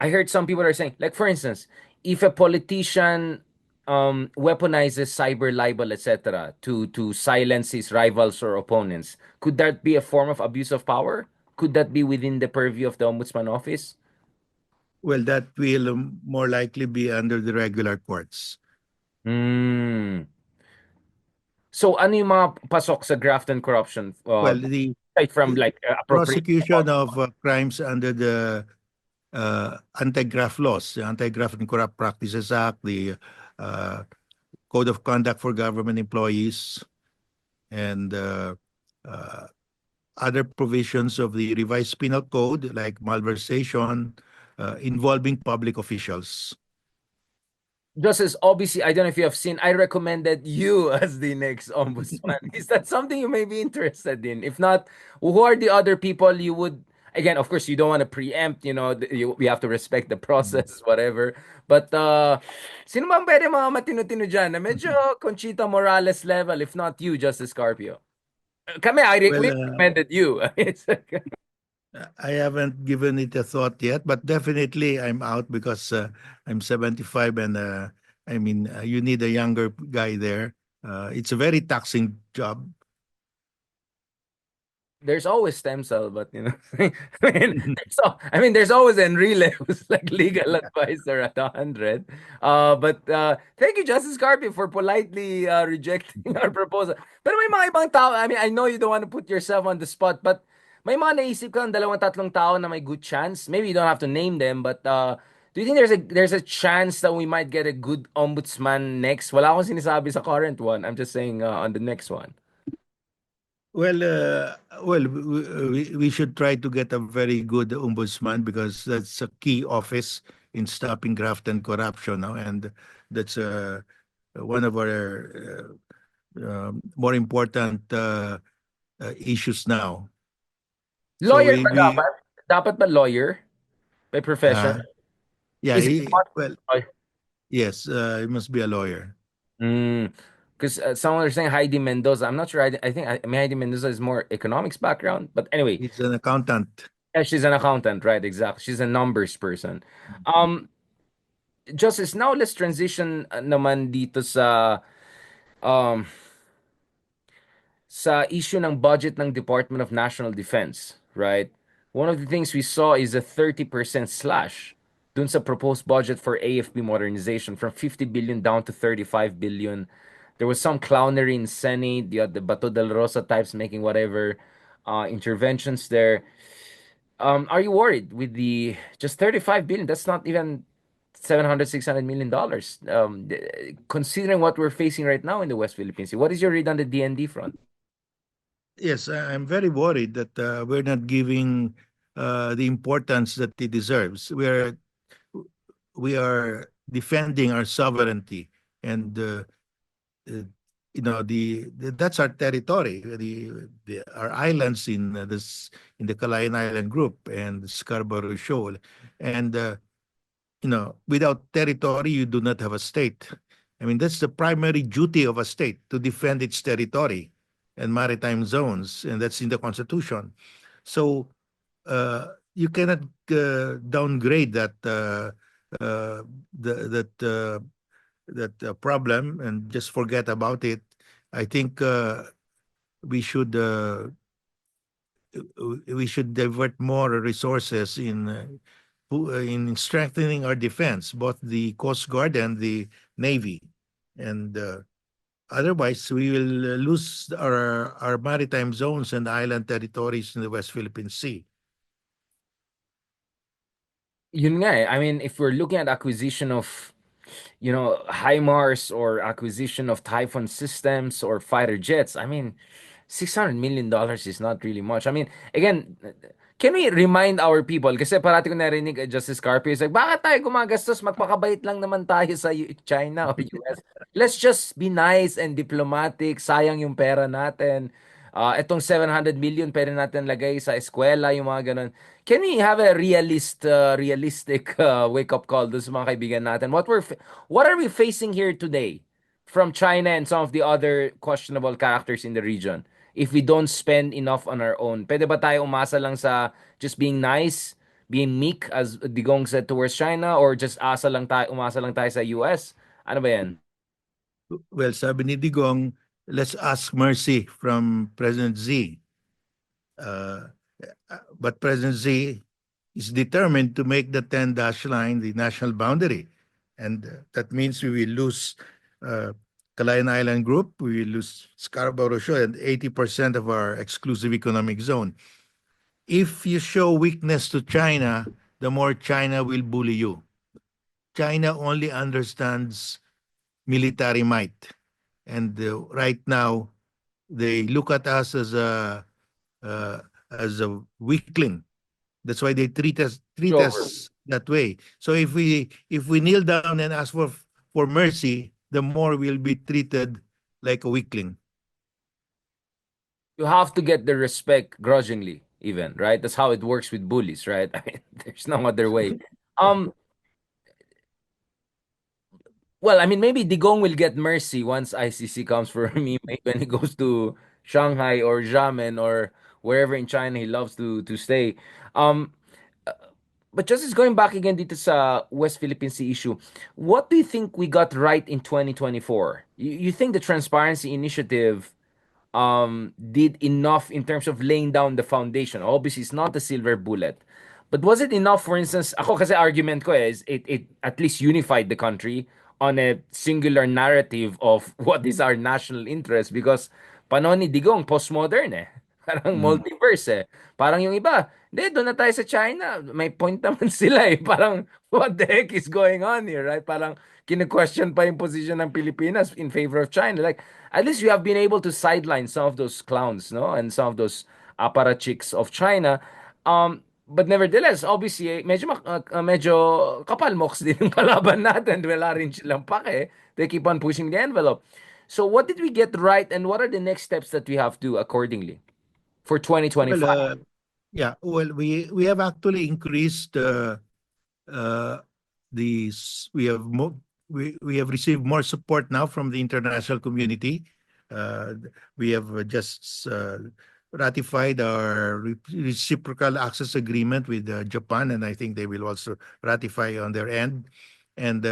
I heard some people are saying, like for instance, if a politician weaponizes cyber libel, etc., to silence his rivals or opponents, could that be a form of abuse of power? Could that be within the purview of the ombudsman office? Well, that will more likely be under the regular courts. Hmm. So ano yung mga pasok sa graft and corruption? Well, Aside from the like appropriate. prosecution of crimes under the anti-graft laws, the Anti-Graft and Corrupt Practices Act, the uh, Code of Conduct for Government Employees, and uh, other provisions of the revised penal code like malversation involving public officials. Justice, obviously, I don't know if you have seen, I recommended you as the next ombudsman. Is that something you may be interested in? If not, who are the other people you would, again, of course, you don't want to preempt, we have to respect the process, whatever. But, sino bang pwede mga matino-tino dyan na medyo Conchita Morales level, if not you, Justice Carpio? Well, We recommended you. I haven't given it a thought yet, but definitely I'm out because I'm 75 and I mean, you need a younger guy there. It's a very taxing job. There's always stem cell, but there's always Enrile who's like legal advisor at 100. But thank you, Justice Carpio, for politely rejecting our proposal. Pero may mga ibang tao, I mean, I know you don't want to put yourself on the spot, but may mga naisip ka ng dalawang tatlong tao na may good chance. Maybe you don't have to name them, but do you think there's a chance that we might get a good ombudsman next? Wala akong sinasabi sa current one. I'm just saying on the next one. Well, we should try to get a very good ombudsman because that's a key office in stopping graft and corruption, no? And that's one of our more important issues now. So Lawyer ba dapat? Dapat ba lawyer by profession? uh, yeah, Is it not? well, yes, he must be a lawyer. Mm. Because someone are saying Heidi Mendoza. I'm not sure. I think Heidi Mendoza is more economics background. But anyway, He's an accountant. yeah, she's an accountant, right? Exactly. She's a numbers person. Um, Justice, now let's transition naman dito um sa issue ng budget ng Department of National Defense, right? One of the things we saw is a 30% slash dun sa proposed budget for AFP modernization from 50 billion down to 35 billion. There was some clownery in Senate. You had the Bato del Rosa types making whatever interventions there. Are you worried with the just 35 billion? That's not even 700, $600 million. Considering what we're facing right now in the West Philippine Sea, what is your read on the DND front? Yes, I'm very worried that we're not giving the importance that it deserves. We are defending our sovereignty, and uh, that's our territory. Our islands in in the Calayan Island Group and the Scarborough Shoal, and without territory, you do not have a state. I mean, that's the primary duty of a state to defend its territory and maritime zones, and that's in the Constitution. So you cannot downgrade uh, that problem and just forget about it. I think we should uh, we should divert more resources in strengthening our defense, both the Coast Guard and the Navy, and otherwise we will lose our maritime zones and island territories in the West Philippine Sea. Yun nga eh. I mean, if we're looking at acquisition of, HIMARS or acquisition of Typhoon systems or fighter jets, I mean, $600 million is not really much. I mean, again, can we remind our people, kasi parati ko narinig Justice Carpio is like, bakit tayo gumagastos? Magpakabait lang naman tayo sa China or US. Let's just be nice and diplomatic. Sayang yung pera natin. Itong 700 million pwede natin lagay sa eskwela, yung mga ganun. Can we have a realistic wake-up call doon sa mga kaibigan natin? What are we facing here today from China and some of the other questionable characters in the region? If we don't spend enough on our own, pwede ba tayo umasa lang sa just being nice, being meek, as Digong said towards China, or just umasa lang tayo sa US? Ano ba yan? Well, sabi ni Digong, let's ask mercy from President Xi. Uh, but President Xi is determined to make the 10-dash line the national boundary. And that means we will lose uh, Calayan Island Group, we will lose Scarborough Shoal, and 80% of our exclusive economic zone. If you show weakness to China, the more China will bully you. China only understands military might. And right now, they look at us uh, as a weakling. That's why they treat Over. us that way. So if we kneel down and ask for mercy, the more we'll be treated like a weakling. You have to get the respect grudgingly, even, right? That's how it works with bullies, right? I mean, there's no other way. Um, Well, I mean, maybe Digong will get mercy once ICC comes for him when he goes to Shanghai or Xiamen or wherever in China he loves to stay. Um, uh, but just going back again dito sa West Philippine Sea issue, what do you think we got right in 2024? You think the Transparency Initiative did enough in terms of laying down the foundation? Obviously, it's not a silver bullet. But was it enough, for instance, ako kasi argument ko is it at least unified the country on a singular narrative of what is our national interest because panahon ni Digong, postmodern eh. Parang Mm. multiverse eh. Parang yung iba, hindi, doon na tayo sa China. May point naman sila eh. Parang, what the heck is going on here, right? Parang, kine-question pa yung position ng Pilipinas in favor of China. Like, at least you have been able to sideline some of those clowns, no? And some of those apparatchiks of China. But nevertheless, obviously, medyo kapal moks din yung kalaban natin. Wala rin silang pake. They keep on pushing the envelope. So what did we get right and what are the next steps that we have to accordingly for Well, 2025? yeah. Well, we have actually increased uh, we have we have received more support now from the international community. We have just ratified our reciprocal access agreement with Japan, and I think they will also ratify on their end. And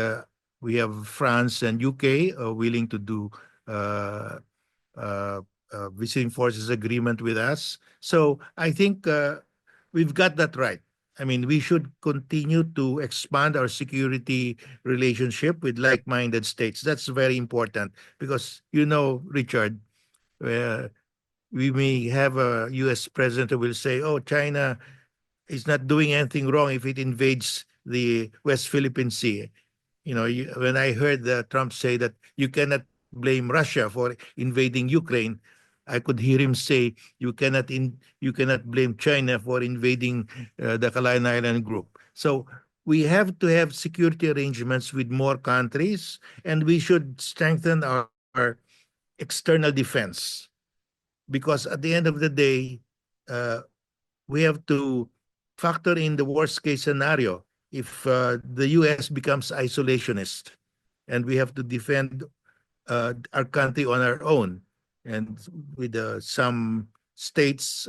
we have France and UK willing to do uh, uh, visiting forces agreement with us. So I think we've got that right. I mean, we should continue to expand our security relationship with like-minded states. That's very important because, Richard, uh, we may have a U.S. president who will say, "Oh, China is not doing anything wrong if it invades the West Philippine Sea." When I heard Trump say that you cannot blame Russia for invading Ukraine, I could hear him say you cannot blame China for invading the Calayan Island Group. So we have to have security arrangements with more countries, and we should strengthen our external defense, because at the end of the day, uh, we have to factor in the worst case scenario. If the U.S. becomes isolationist, and we have to defend our country on our own, and with some states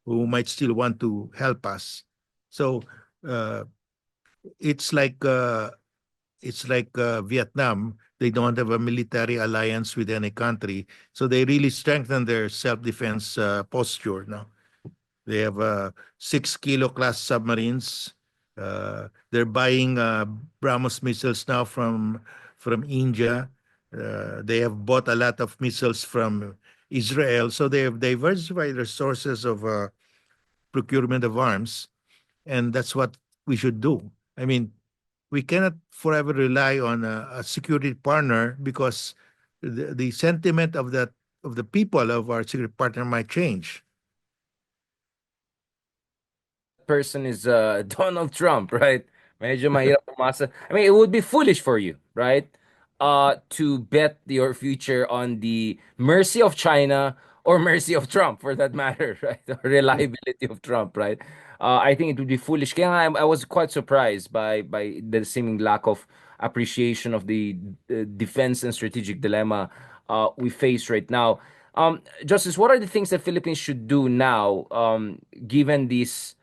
who might still want to help us. So uh, it's like uh, it's like Vietnam. They don't have a military alliance with any country, so they really strengthen their self-defense posture now. They have 6 kilo class submarines. They're buying BrahMos missiles now from India. They have bought a lot of missiles from Israel, so they have diversified their sources of procurement of arms, and that's what we should do. I mean, we cannot forever rely on a security partner, because the sentiment of the people of our security partner might change. Person is Donald Trump, right? Medyo mahirap umasa. I mean, it would be foolish for you, right? To bet your future on the mercy of China or mercy of Trump, for that matter, right? Or reliability of Trump, right? I think it would be foolish. Kaya nga, I was quite surprised by the seeming lack of appreciation of the defense and strategic dilemma we face right now. Justice, what are the things that Philippines should do now, given this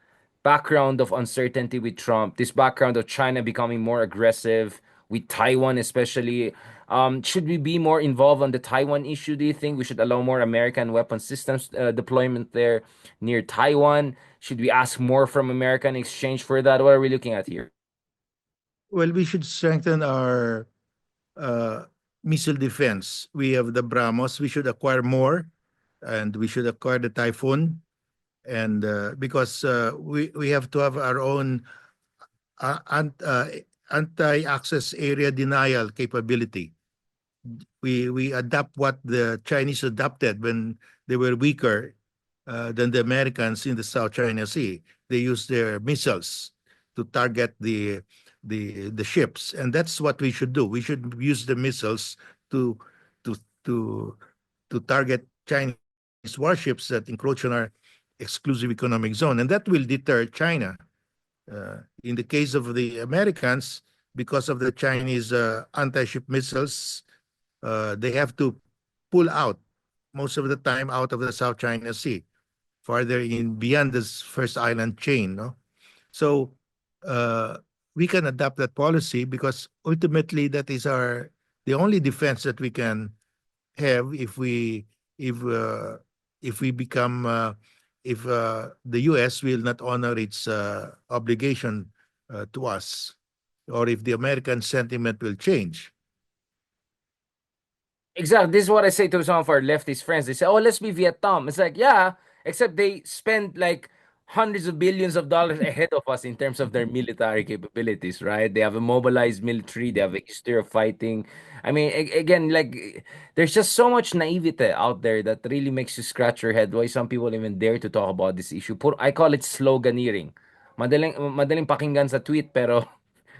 background of uncertainty with Trump, this background of China becoming more aggressive with Taiwan, especially? Should we be more involved on the Taiwan issue? Do you think we should allow more American weapon systems deployment there near Taiwan? Should we ask more from America in exchange for that? What are we looking at here? Well, we should strengthen our uh, missile defense. We have the BrahMos. We should acquire more, and we should acquire the Typhoon. And because we have to have our own uh, ant- uh, anti-access area denial capability. We adapt what the Chinese adopted when they were weaker than the Americans in the South China Sea. They used their missiles to target the ships, and that's what we should do. We should use the missiles to to to to target Chinese warships that encroach on our exclusive economic zone, and that will deter China. In the case of the Americans, because of the Chinese anti-ship missiles, they have to pull out most of the time out of the South China Sea, farther in beyond this first island chain. No, so uh, we can adapt that policy, because ultimately that is our the only defense that we can have if uh, if we become if the U.S. will not honor its obligation to us, or if the American sentiment will change. Exactly. This is what I say to some of our leftist friends. They say, "Oh, let's be Vietnam." It's like, yeah, except they spend like hundreds of billions of dollars ahead of us in terms of their military capabilities, right? They have a mobilized military. They have a history of fighting. I mean, again, like, there's just so much naivete out there that really makes you scratch your head. Why some people even dare to talk about this issue? I call it sloganeering. Madaling pakinggan sa tweet, pero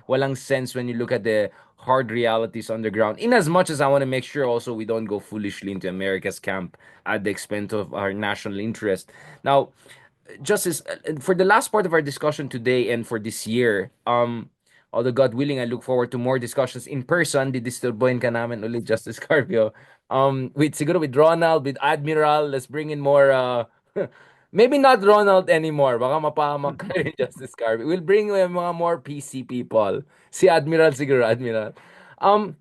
walang sense when you look at the hard realities on the ground. In as much as I want to make sure also we don't go foolishly into America's camp at the expense of our national interest. Now, Justice, for the last part of our discussion today and for this year, although God willing, I look forward to more discussions in person. Didisturbohin ka namin ulit, Justice Carpio. With siguro with Ronald, with Admiral, let's bring in more maybe not Ronald anymore. Baka mapahamak ka rin, Justice Carpio. We'll bring in mga more PC people. Si Admiral siguro, Admiral. Um,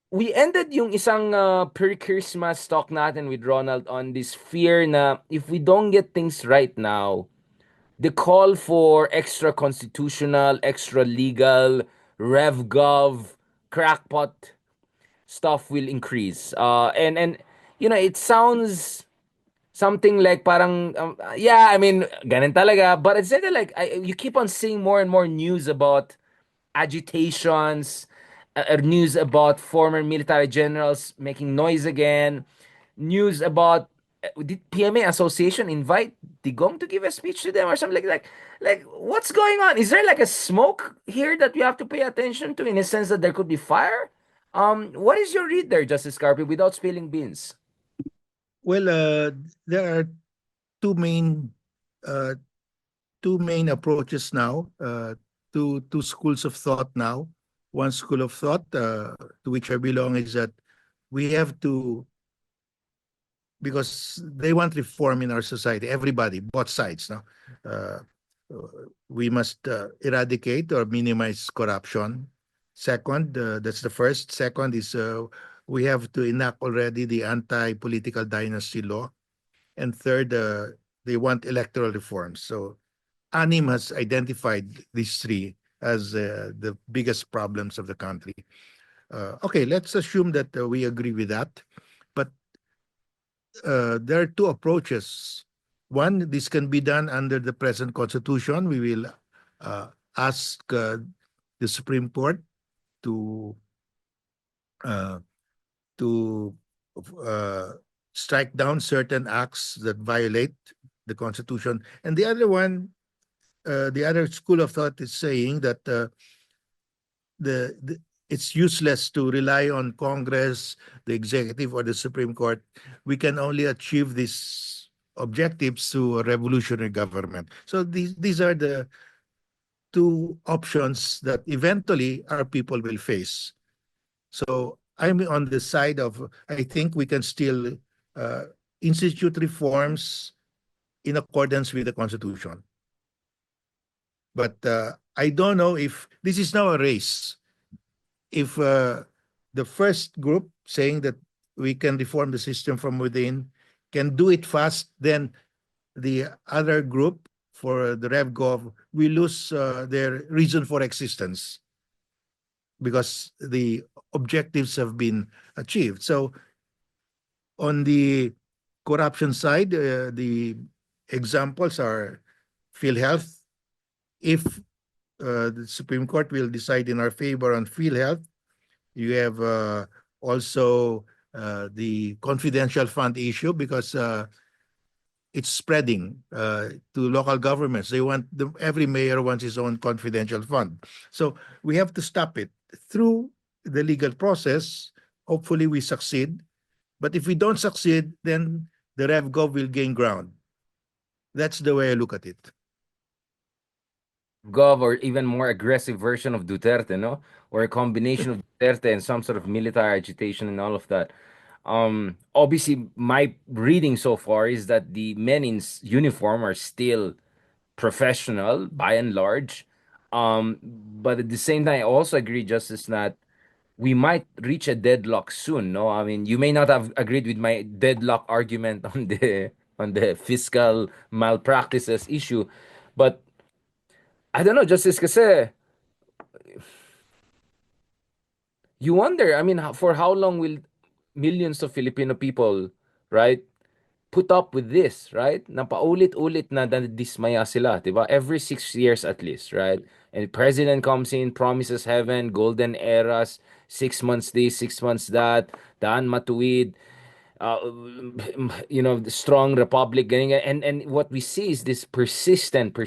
we ended yung isang pre-Christmas talk natin with Ronald on this fear na if we don't get things right now, the call for extra constitutional, extra legal, rev gov, crackpot stuff will increase. And you know, it sounds something like parang yeah, I mean, ganun talaga, but it's like you keep on seeing more and more news about agitations, news about former military generals making noise again, news about did PMA Association invite Digong to give a speech to them or something like that? Like, what's going on? Is there like a smoke here that we have to pay attention to in a sense that there could be fire? What is your read there, Justice Carpy, without spilling beans? Well, there are two main uh, two main approaches now, two schools of thought now. One school of thought to which I belong is that we have to, because they want reform in our society, everybody, both sides. No, uh, we must eradicate or minimize corruption. Second, that's the first. Second is we have to enact already the anti-political dynasty law. And third, they want electoral reforms. So ANIM has identified these three as the biggest problems of the country. Okay, let's assume that we agree with that. But there are two approaches. One, this can be done under the present constitution. We will uh, ask the Supreme Court to uh, to uh, strike down certain acts that violate the constitution. And the other one, the other school of thought is saying that the it's useless to rely on Congress, the executive, or the Supreme Court. We can only achieve these objectives through a revolutionary government. So these are the two options that eventually our people will face. So I'm on the side of I think we can still uh, institute reforms in accordance with the Constitution. But I don't know if this is now a race. If the first group saying that we can reform the system from within can do it fast, then the other group for the RevGov will lose their reason for existence because the objectives have been achieved. So on the corruption side, the examples are PhilHealth. If the Supreme Court will decide in our favor on PhilHealth, you have also the confidential fund issue because it's spreading to local governments. They want every mayor wants his own confidential fund. So we have to stop it through the legal process. Hopefully, we succeed. But if we don't succeed, then the RevGov will gain ground. That's the way I look at it. Gov, or even more aggressive version of Duterte, no? Or a combination of Duterte and some sort of military agitation and all of that. Obviously, my reading so far is that the men in uniform are still professional by and large. But at the same time, I also agree, Justice, that we might reach a deadlock soon. No, I mean, you may not have agreed with my deadlock argument on the fiscal malpractices issue, but I don't know, Justice, kasi you wonder, I mean, for how long will millions of Filipino people, right, put up with this, right? Napaulit-ulit na dismaya sila, 'di ba? Every 6 years at least, right? And the president comes in, promises heaven, golden eras, 6 months this, 6 months that, daan matuwid, uh, the strong republic, ganyan. And what we see is this persistent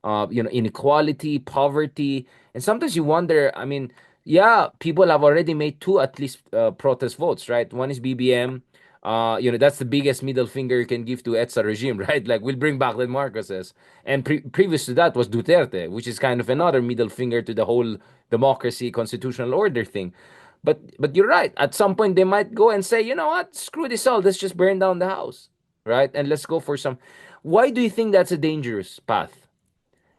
inequality, poverty, and sometimes you wonder. I mean, yeah, people have already made two at least protest votes, right? One is BBM. That's the biggest middle finger you can give to EDSA regime, right? Like we'll bring back the Marcoses, and previous to that was Duterte, which is kind of another middle finger to the whole democracy, constitutional order thing. But you're right. At some point, they might go and say, you know what, screw this all. Let's just burn down the house, right? And let's go for some. Why do you think that's a dangerous path?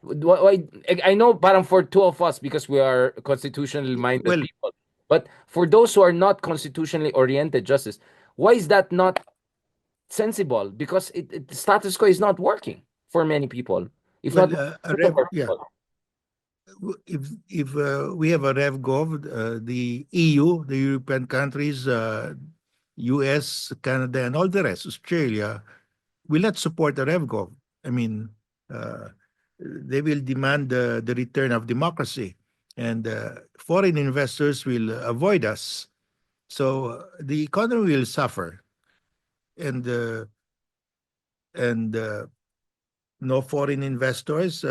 Why, I know parang for two of us because we are constitutionally minded Well, people. But for those who are not constitutionally oriented, Justice, why is that not sensible? Because the status quo is not working for many people, if not well, most of our yeah. people. If we have a RevGov, the EU, the European countries, US, Canada, and all the rest, Australia, will not support the RevGov. I mean, uh, they will demand the return of democracy, and foreign investors will avoid us. So the economy will suffer, and and no foreign investors.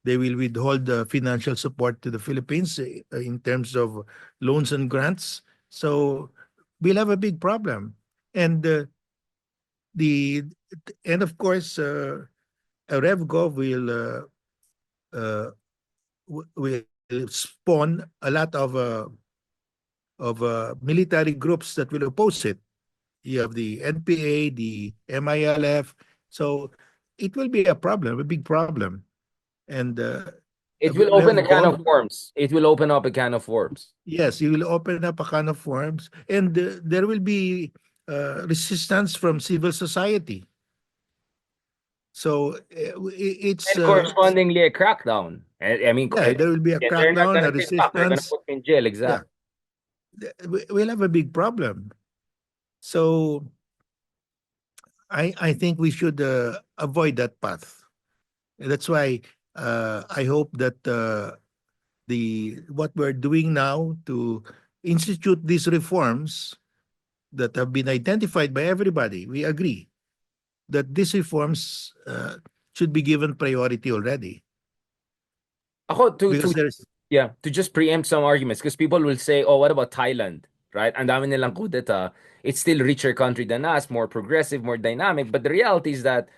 they will withhold the financial support to the Philippines in terms of loans and grants. So we'll have a big problem. And the and of course, RevGov uh, will spawn a lot of military groups that will oppose it. You have the NPA, the MILF. So it will be a problem, a big problem. And It will open a can of RevGov, worms. It will open up a can of worms. yes, you will open up a can of worms, and there will be resistance from civil society. So it's And correspondingly a crackdown. I mean, yeah, there will be a and they're not crackdown, gonna a sit back. They're gonna resistance. put me in jail. Yeah, Exactly. we'll have a big problem. So I think we should avoid that path. That's why I hope that the what we're doing now to institute these reforms that have been identified by everybody, we agree that these reforms should be given priority already Ako, because there's yeah, to just preempt some arguments, because people will say, oh, what about Thailand? Right? Ang dami nilang kudeta. It's still richer country than us, more progressive, more dynamic. But the reality is that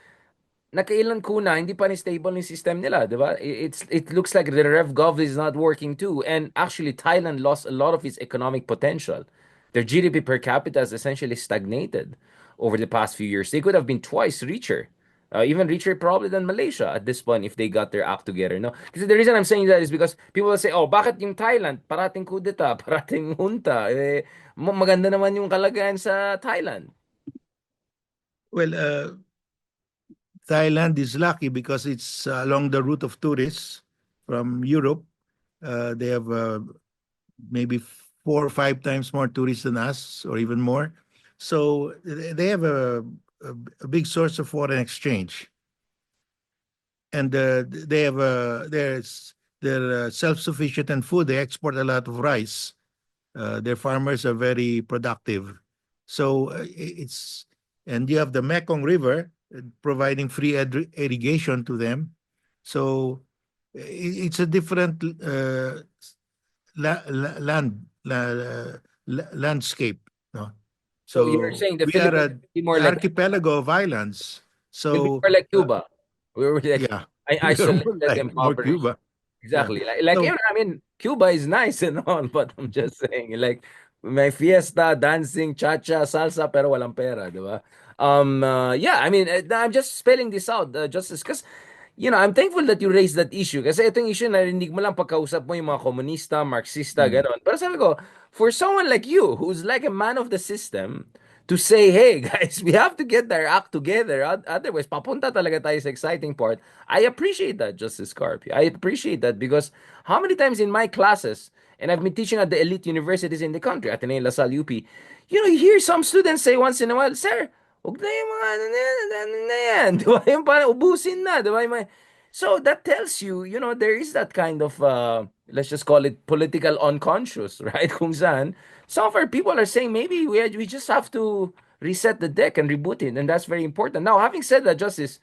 nakailan kuna, hindi pa ni stable yung system nila, di ba? It looks like the RevGov is not working too. And actually, Thailand lost a lot of its economic potential. Their GDP per capita has essentially stagnated over the past few years. They could have been twice richer, even richer probably than Malaysia at this point if they got their act together. No, because the reason I'm saying that is because people will say, "Oh, bakit yung Thailand? Parating kudeta, parating junta. Eh, maganda naman yung kalagayan sa Thailand." well, Thailand is lucky because it's along the route of tourists from Europe. They have maybe 4 or 5 times more tourists than us, or even more. So they have a big source of foreign exchange, and they have they're self-sufficient in food. They export a lot of rice. Their farmers are very productive. So it's and you have the Mekong River providing free irrigation to them. So it's a different landscape. No? So you're So saying the we are Philippines an would be more like archipelago of islands. we'll be So more like Cuba. We were like yeah, we are more isolated, like more impoverished. Cuba. Yeah. Exactly. Like So I mean, Cuba is nice and all, but I'm just saying, like, may fiesta, dancing, cha-cha, salsa, pero walang pera, di ba? Yeah, I mean, I'm just spelling this out, just because I'm thankful that you raised that issue. Kasi itong issue, narinig mo lang pagkausap mo yung mga komunista, Marxista, mm, gano'n. Pero sabi ko, for someone like you, who's like a man of the system, to say, hey, guys, we have to get our act together. Otherwise, papunta talaga tayo sa exciting part. I appreciate that, Justice Carpio. I appreciate that because how many times in my classes, and I've been teaching at the elite universities in the country, Ateneo, LaSalle, UP, you hear some students say once in a while, sir, huwag na yung mga ano na yan. Di ba? Yung parang ubusin na. Di ba? So that tells you, there is that kind of, let's just call it political unconscious, right? Kung saan, some of our people are saying maybe we just have to reset the deck and reboot it. And that's very important. Now, having said that, Justice,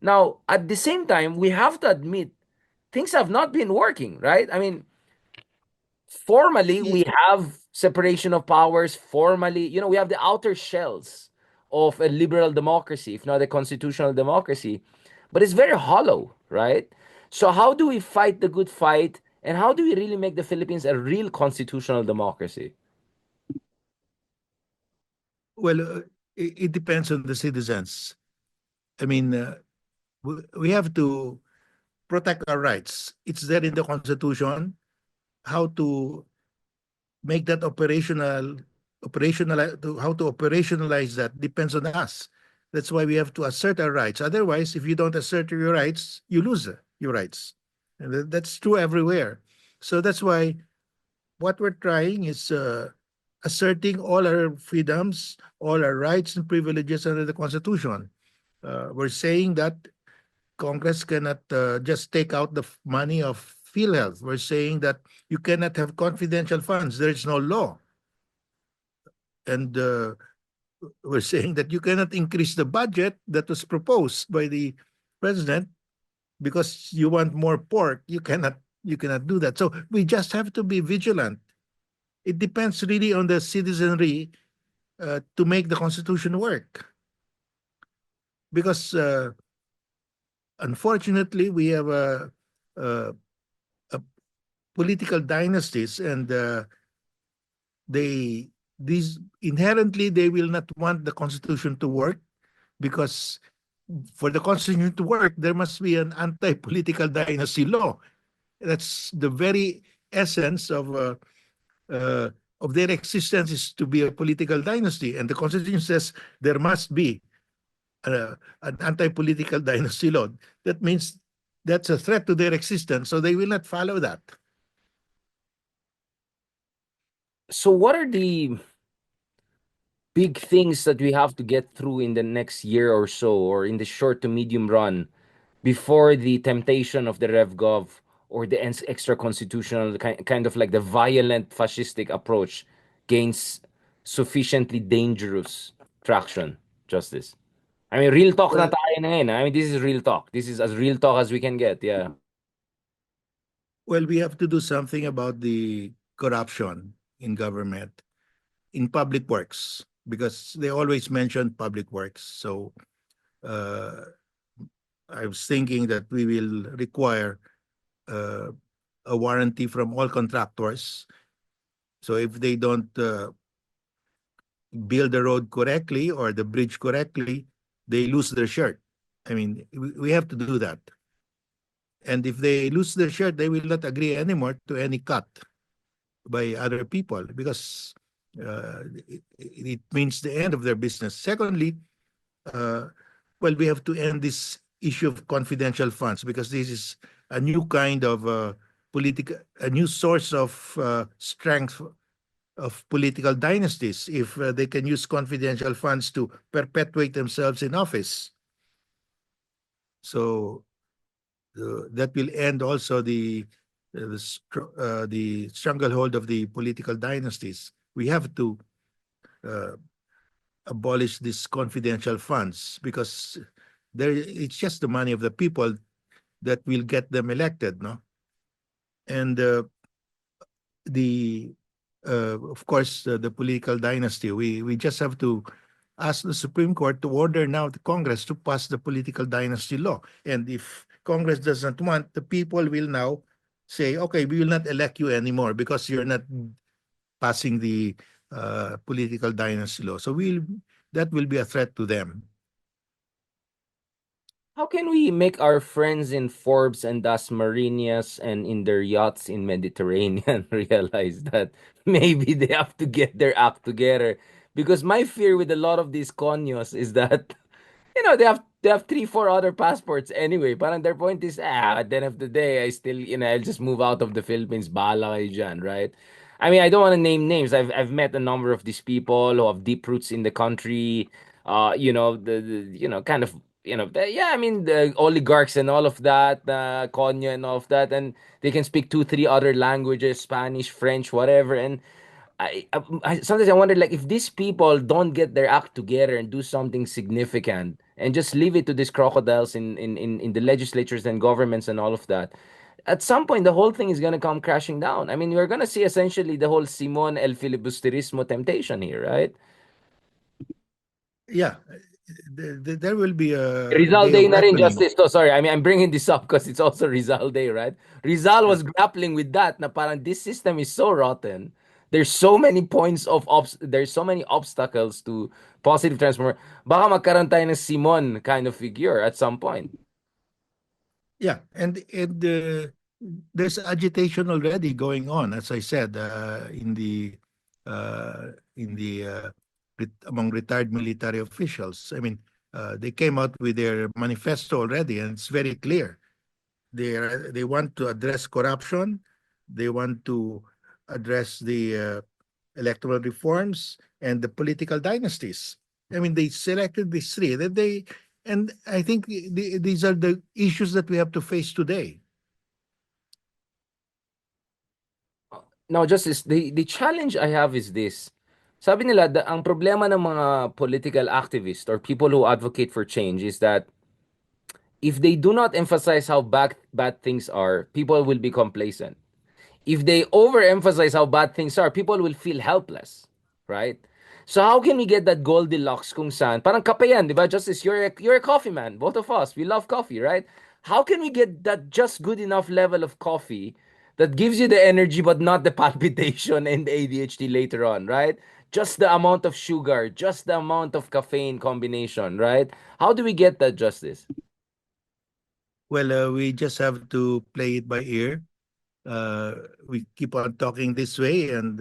now, at the same time, we have to admit things have not been working, right? I mean, formally yeah, we have separation of powers. Formally, we have the outer shells of a liberal democracy, if not a constitutional democracy, but it's very hollow, right? So how do we fight the good fight, and how do we really make the Philippines a real constitutional democracy? well, it depends on the citizens. I mean, we have to protect our rights. It's there in the Constitution. How to make that how to operationalize that depends on us. That's why we have to assert our rights. Otherwise, if you don't assert your rights, you lose your rights. And that's true everywhere. So that's why what we're trying is asserting all our freedoms, all our rights and privileges under the Constitution. We're saying that Congress cannot just take out the money of PhilHealth. We're saying that you cannot have confidential funds. There is no law. And we're saying that you cannot increase the budget that was proposed by the president because you want more pork, you cannot do that. So we just have to be vigilant. It depends really on the citizenry to make the constitution work. Because unfortunately, we have a, a political dynasties, and they these inherently they will not want the constitution to work, because for the constitution to work, there must be an anti-political dynasty law. That's the very essence uh, of their existence, is to be a political dynasty, and the constitution says there must be an anti-political dynasty law. That means that's a threat to their existence, so they will not follow that. So what are the big things that we have to get through in the next year or so, or in the short to medium run, before the temptation of the RevGov or the extra constitutional kind of like the violent fascistic approach gains sufficiently dangerous traction, Justice? I mean, real talk na Well, tayo na ngayon. I mean, this is real talk. This is as real talk as we can get. Yeah. well, we have to do something about the corruption in government, in public works, because they always mention public works. So uh, I was thinking that we will require uh, a warranty from all contractors. So if they don't build the road correctly or the bridge correctly, they lose their shirt. I mean, we have to do that. And if they lose their shirt, they will not agree anymore to any cut by other people, because it means the end of their business. Secondly, uh, well, we have to end this issue of confidential funds, because this is a new kind of political, a new source of strength of political dynasties, if they can use confidential funds to perpetuate themselves in office. So that will end also the stranglehold of the political dynasties. We have to uh, abolish these confidential funds, because it's just the money of the people that will get them elected, no? And the of course, the political dynasty. We just have to ask the Supreme Court to order now the Congress to pass the political dynasty law. And if Congress doesn't want, the people will now say, okay, we will not elect you anymore because you're not passing the political dynasty law. So that will be a threat to them. How can we make our friends in Forbes and Das Marinas and in their yachts in Mediterranean realize that maybe they have to get their act together? Because my fear with a lot of these conyos is that they have three, four other passports anyway. Parang their point is, at the end of the day, I still, I'll just move out of the Philippines. Bahala kayo dyan, right? I mean, I don't want to name names. I've met a number of these people who have deep roots in the country. Kind of, yeah. I mean, the oligarchs and all of that, Konya and all of that, and they can speak two, three other languages, Spanish, French, whatever, and. Sometimes I wonder, like, if these people don't get their act together and do something significant and just leave it to these crocodiles in the legislatures and governments and all of that, at some point the whole thing is going to come crashing down. I mean, we're going to see essentially the whole Simon el filibusterismo temptation here, right? Yeah, there will be a Rizal day Day of na rin, reckoning. Justice. So, sorry, I mean, I'm bringing this up because it's also Rizal Day, right? Rizal Yeah. was grappling with that na parang this system is so rotten. There's so many there's so many obstacles to positive transformation. Baka magkaroon tayo ng Simon kind of figure at some point. Yeah, and there's agitation already going on, as I said, in the among retired military officials. I mean, they came out with their manifesto already, and it's very clear. They want to address corruption. They want to address the electoral reforms and the political dynasties. I mean, they selected these three. And I think these are the issues that we have to face today. Now, Justice, the challenge I have is this. Sabi nila, ang problema ng mga political activists or people who advocate for change is that If they do not emphasize how bad things are, people will be complacent. If they overemphasize how bad things are, people will feel helpless, right? So how can we get that Goldilocks kung saan? Parang kape yan, di ba? Justice, you're a coffee man. Both of us, we love coffee, right? How can we get that just good enough level of coffee that gives you the energy but not the palpitation and the ADHD later on, right? Just the amount of sugar, just the amount of caffeine combination, right? How do we get that, Justice? Well, we just have to play it by ear. Uh, we keep on talking this way and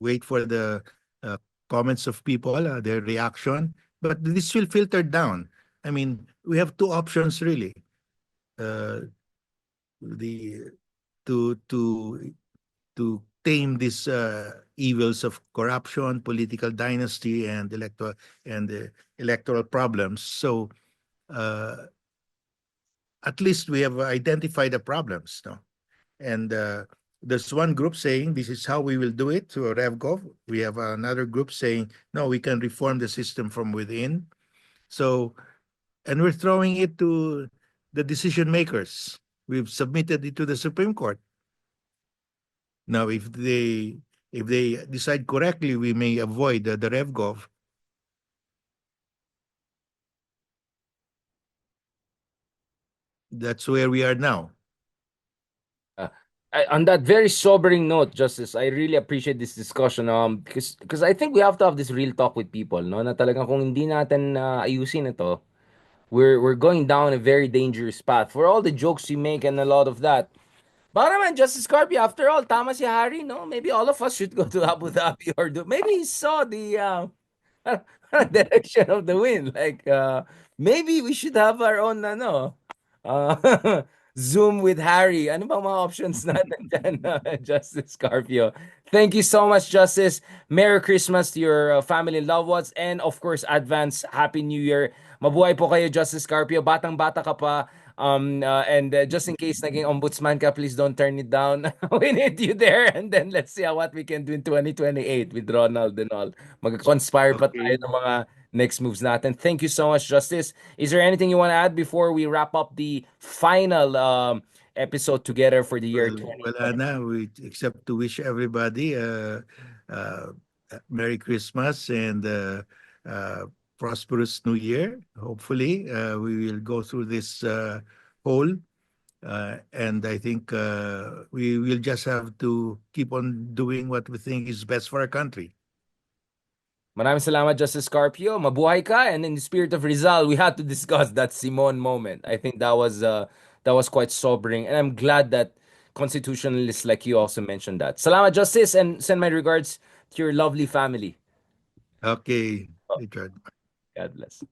wait for the uh, comments of people, their reaction. But this will filter down. I mean, we have two options really. Uh, the to to tame these evils of corruption, political dynasty, and electoral problems. So uh, at least we have identified the problems, no? And there's one group saying this is how we will do it to RevGov. We have another group saying no, we can reform the system from within. So, and we're throwing it to the decision makers. We've submitted it to the Supreme Court. Now, if they decide correctly, we may avoid the RevGov. That's where we are now. Uh, on that very sobering note, Justice, I really appreciate this discussion because I think we have to have this real talk with people, no? Na talagang kung hindi natin ayusin ito, we're going down a very dangerous path. For all the jokes you make and a lot of that. Baka naman, Justice Carpio, after all, tama si Harry, no? Maybe all of us should go to Abu Dhabi or do. Maybe he saw the direction of the wind. Like, maybe we should have our own, uh, Zoom with Harry. Ano bang mga options natin dyan, Justice Carpio? Thank you so much, Justice. Merry Christmas to your family and loved ones. And of course, advance Happy New Year. Mabuhay po kayo, Justice Carpio. Batang-bata ka pa. And just in case naging ombudsman ka, please don't turn it down. We need you there. And then let's see what we can do in 2028 with Ronald and all. Mag-conspire pa tayo Okay. ng mga next moves natin. Thank you so much, Justice. Is there anything you want to add before we wrap up the final episode together for the year Well, 2020? Anna, we except to wish everybody uh, Merry Christmas and uh, prosperous New Year. Hopefully, we will go through this hole, and I think we will just have to keep on doing what we think is best for our country. Maraming salamat, Justice Scarpio. Mabuhay ka. And in the spirit of Rizal, we had to discuss that Simon moment. I think that was quite sobering, and I'm glad that constitutionalists like you also mentioned that. Salamat, Justice, and send my regards to your lovely family. Okay, Oh, Richard. God bless.